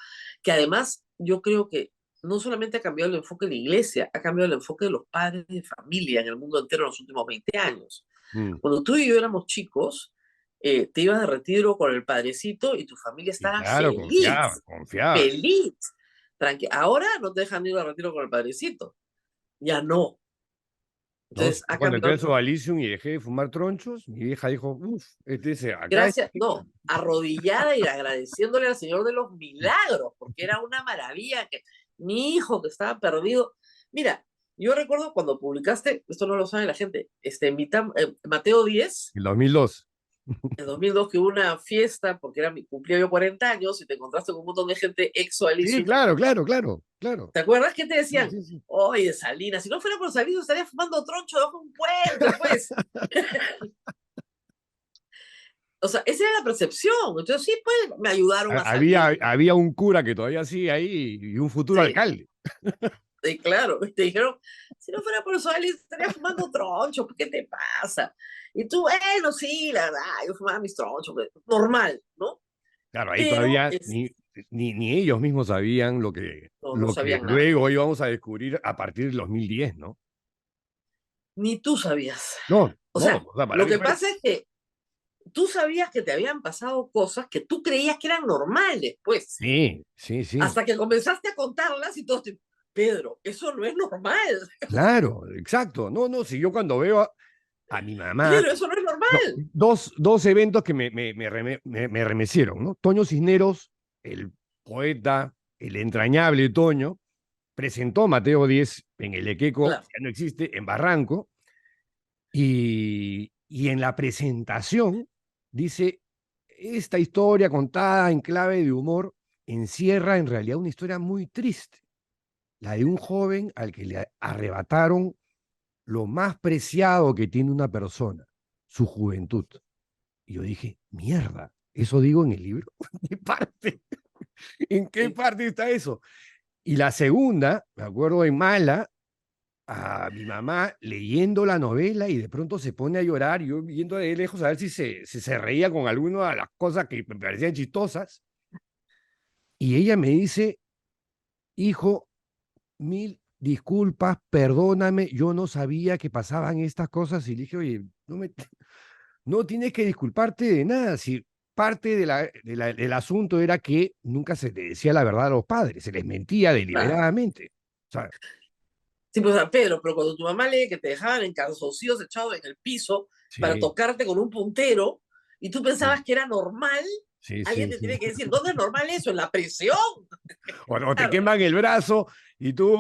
Que además yo creo que no solamente ha cambiado el enfoque de la Iglesia, ha cambiado el enfoque de los padres de familia en el mundo entero en los últimos 20 años. Mm. Cuando tú y yo éramos chicos, te ibas de retiro con el padrecito y tu familia Y estaba claro, feliz, confiaba. feliz. Ahora no te dejan ir de retiro con el padrecito, ya no. ¿No? Entonces ha Cuando entré cambiado. a Sodalicium y dejé de fumar tronchos, mi vieja dijo, uff, acá es... Gracias, no, arrodillada y agradeciéndole al Señor de los milagros, porque era una maravilla que mi hijo que estaba perdido. Mira, yo recuerdo cuando publicaste, esto no lo sabe la gente, Mateo 10, El 2002. en 2002, que hubo una fiesta, porque cumplía yo 40 años y te encontraste con un montón de gente ex Sí, Alicium. claro, claro, claro, claro. ¿Te acuerdas que te Sí, decían? sí, sí. Oye, Salinas, si no fuera por Salinas estaría fumando troncho debajo de un puente, pues. O sea, esa era la percepción. Entonces, sí, pues, me ayudaron a salir. Había un cura que todavía sigue ahí y un futuro Sí, alcalde. sí, claro. Te dijeron, si no fuera por eso, él estaría fumando troncho. ¿Qué te pasa? Y tú, bueno, sí, la verdad, yo fumaba mis tronchos. Normal, ¿no? Claro, ahí Pero todavía ni ellos mismos sabían no lo que sabían nada. luego íbamos a descubrir a partir del 2010, ¿no? Ni tú sabías. No, O no, sea, o sea, para lo mí que fue... pasa es que tú sabías que te habían pasado cosas que tú creías que eran normales, pues. Sí, sí, sí. Hasta que comenzaste a contarlas y todos te... Pedro, eso no es normal. Claro, exacto. No, no, si yo cuando veo a mi mamá, Pedro, eso no es no, normal. dos eventos que me remecieron, ¿no? Toño Cisneros, el poeta, el entrañable Toño, presentó Mateo 10 en el Equeco, Claro, ya no existe, en Barranco, y en la presentación dice, esta historia contada en clave de humor encierra en realidad una historia muy triste, la de un joven al que le arrebataron lo más preciado que tiene una persona, su juventud. Y yo dije, mierda, ¿eso digo en el libro? ¿En qué parte? ¿En qué sí. parte está eso? Y la segunda, me acuerdo en Mala, a mi mamá leyendo la novela y de pronto se pone a llorar, y yo viendo de lejos a ver si se reía con alguna de las cosas que me parecían chistosas. Y ella me dice, hijo, mil disculpas, perdóname, yo no sabía que pasaban estas cosas. Y le dije, oye, no tienes que disculparte de nada. Si parte del asunto era que nunca se le decía la verdad a los padres, se les mentía Claro. deliberadamente. O sea, Sí, pues a Pedro, pero cuando tu mamá lee que te dejaban en calzoncillos echados en el piso para sí, tocarte con un puntero y tú sí, pensabas que era normal, sí, alguien sí, te sí. tiene que decir, ¿dónde es normal eso? En la prisión. O te Claro, queman el brazo y tú,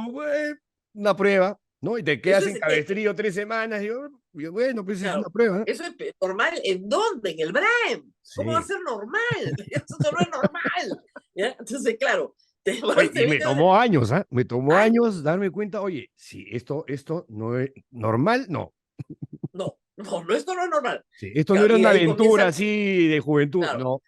una prueba, ¿no? Y te eso quedas es, en cabestrillo 3 semanas. Y yo, bueno, pues es una claro, prueba. eso es normal. ¿En dónde? En el Braem. ¿Cómo va a Sí. ser normal? Eso no es normal. ¿Ya? Entonces, claro, Oye, y te me viene tomó años, ¿ah? Me tomó años. años darme cuenta, oye, si esto no es normal, no. No, esto no es normal. Sí, esto no Claro, era y de una ahí aventura comienza, así de juventud, claro, no.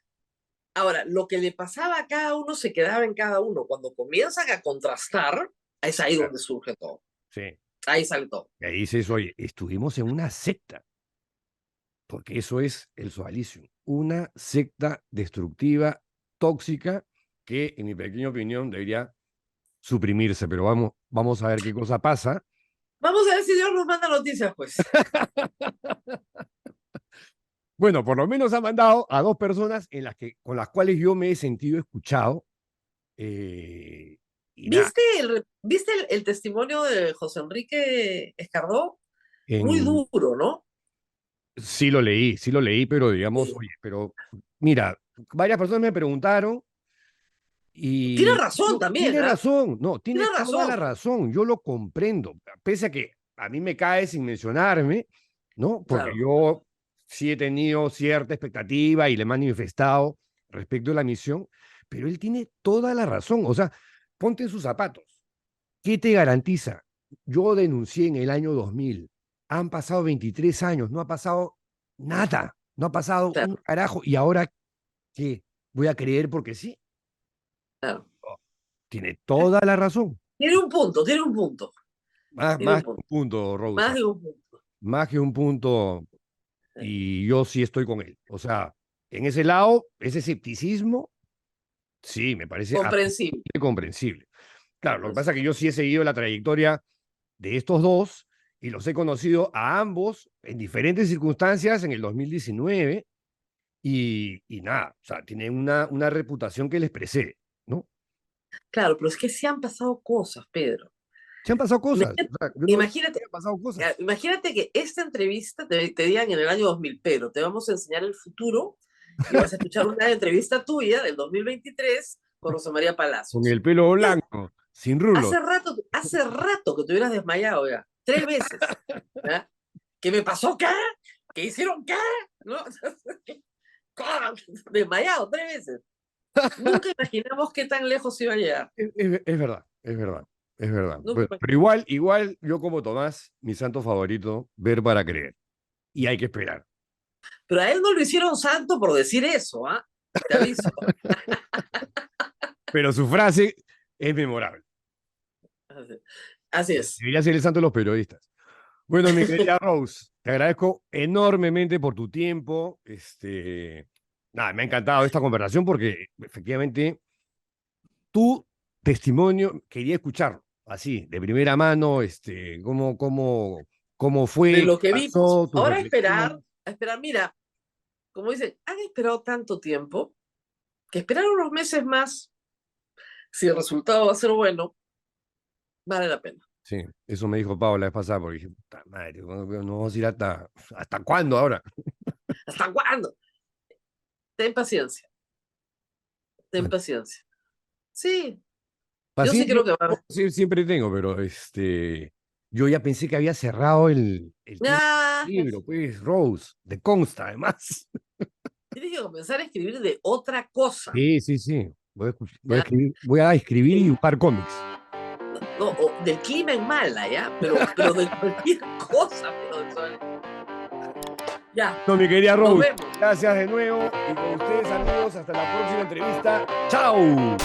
Ahora, lo que le pasaba a cada uno se quedaba en cada uno. Cuando comienzan a contrastar, es ahí donde surge todo. Sí. Ahí sale todo. Y ahí dices, oye, estuvimos en una secta. Porque eso es el Socialismo. Una secta destructiva, tóxica, que en mi pequeña opinión debería suprimirse. Pero vamos a ver qué cosa pasa. Vamos a ver si Dios nos manda noticias, pues. Bueno, por lo menos ha mandado a 2 personas con las cuales yo me he sentido escuchado. Y nada, ¿Viste el testimonio de José Enrique Escardó? Muy en- duro, ¿no? sí lo leí, pero digamos, Sí. oye, pero mira, varias personas me preguntaron Tiene y razón también, tiene ¿ah? razón, no, tiene Tiene toda la razón. razón, yo lo comprendo, pese a que a mí me cae sin mencionarme, ¿no? Porque Claro. yo sí he tenido cierta expectativa y le he manifestado respecto a la misión, pero él tiene toda la razón, o sea, ponte en sus zapatos. ¿Qué te garantiza? Yo denuncié en el año 2000. Han pasado 23 años, no ha pasado nada, no ha pasado un Claro, carajo. ¿Y ahora qué? ¿Voy a creer porque sí? claro. Tiene toda la razón. Tiene un punto, tiene un punto, Más, tiene un más que un punto. punto, Más Rosa. de un punto. Más que un punto. Sí. Y yo sí estoy con él. O sea, en ese lado, ese escepticismo, sí, me parece Comprensible. absolutamente comprensible. Claro, lo que pasa es que yo sí he seguido la trayectoria de estos dos y los he conocido a ambos en diferentes circunstancias en el 2019 y nada, o sea, tienen una reputación que les precede, ¿no? Claro, pero es que sí han pasado cosas, Pedro. Se han pasado cosas, Imagínate, o sea, yo no imagínate, han pasado cosas. imagínate que esta entrevista te digan en el año 2000, Pedro, te vamos a enseñar el futuro y vas a escuchar una entrevista tuya del 2023 con Rosa María Con Palacios. el pelo blanco, sin rulos. Hace rato que te hubieras desmayado ya, 3 veces. ¿Ya? ¿Qué me pasó acá? ¿Qué hicieron acá? ¿No? Desmayado 3 veces. Nunca imaginamos qué tan lejos iba a llegar. Es verdad, es verdad, es verdad. Nunca Pero igual, yo como Tomás, mi santo favorito, ver para creer. Y hay que esperar. Pero a él no lo hicieron santo por decir eso, ¿ah? Te aviso. Pero su frase es memorable. Así es. Debería ser el santo de los periodistas. Bueno, mi querida Rose, te agradezco enormemente por tu tiempo. Nada, me ha encantado esta conversación porque efectivamente tu testimonio quería escucharlo, así, de primera mano, cómo De fue, lo qué que vimos. pasó, tus Ahora reflexiones. a esperar, mira, como dicen, han esperado tanto tiempo que esperar unos meses más, si el resultado va a ser bueno, vale la pena. Sí, eso me dijo Pablo la vez pasada, porque dije, puta madre, no vamos a ir ¿hasta cuándo ahora? ¿Hasta cuándo? Ten paciencia, ten Bueno, paciencia. Sí, yo sí paciencia creo que va. siempre tengo, pero yo ya pensé que había cerrado el tema Ah, del libro, pues, Rose, te consta, además. tienes que comenzar a escribir de otra cosa. Sí, sí, sí. ¿Ya? Voy a escribir y dibujar cómics. No, del clima en mala, ¿ya? Pero de cualquier cosa, ya, No, mi querida nos Rose, vemos. gracias de nuevo. Y con ustedes, amigos, hasta la próxima entrevista. ¡Chao!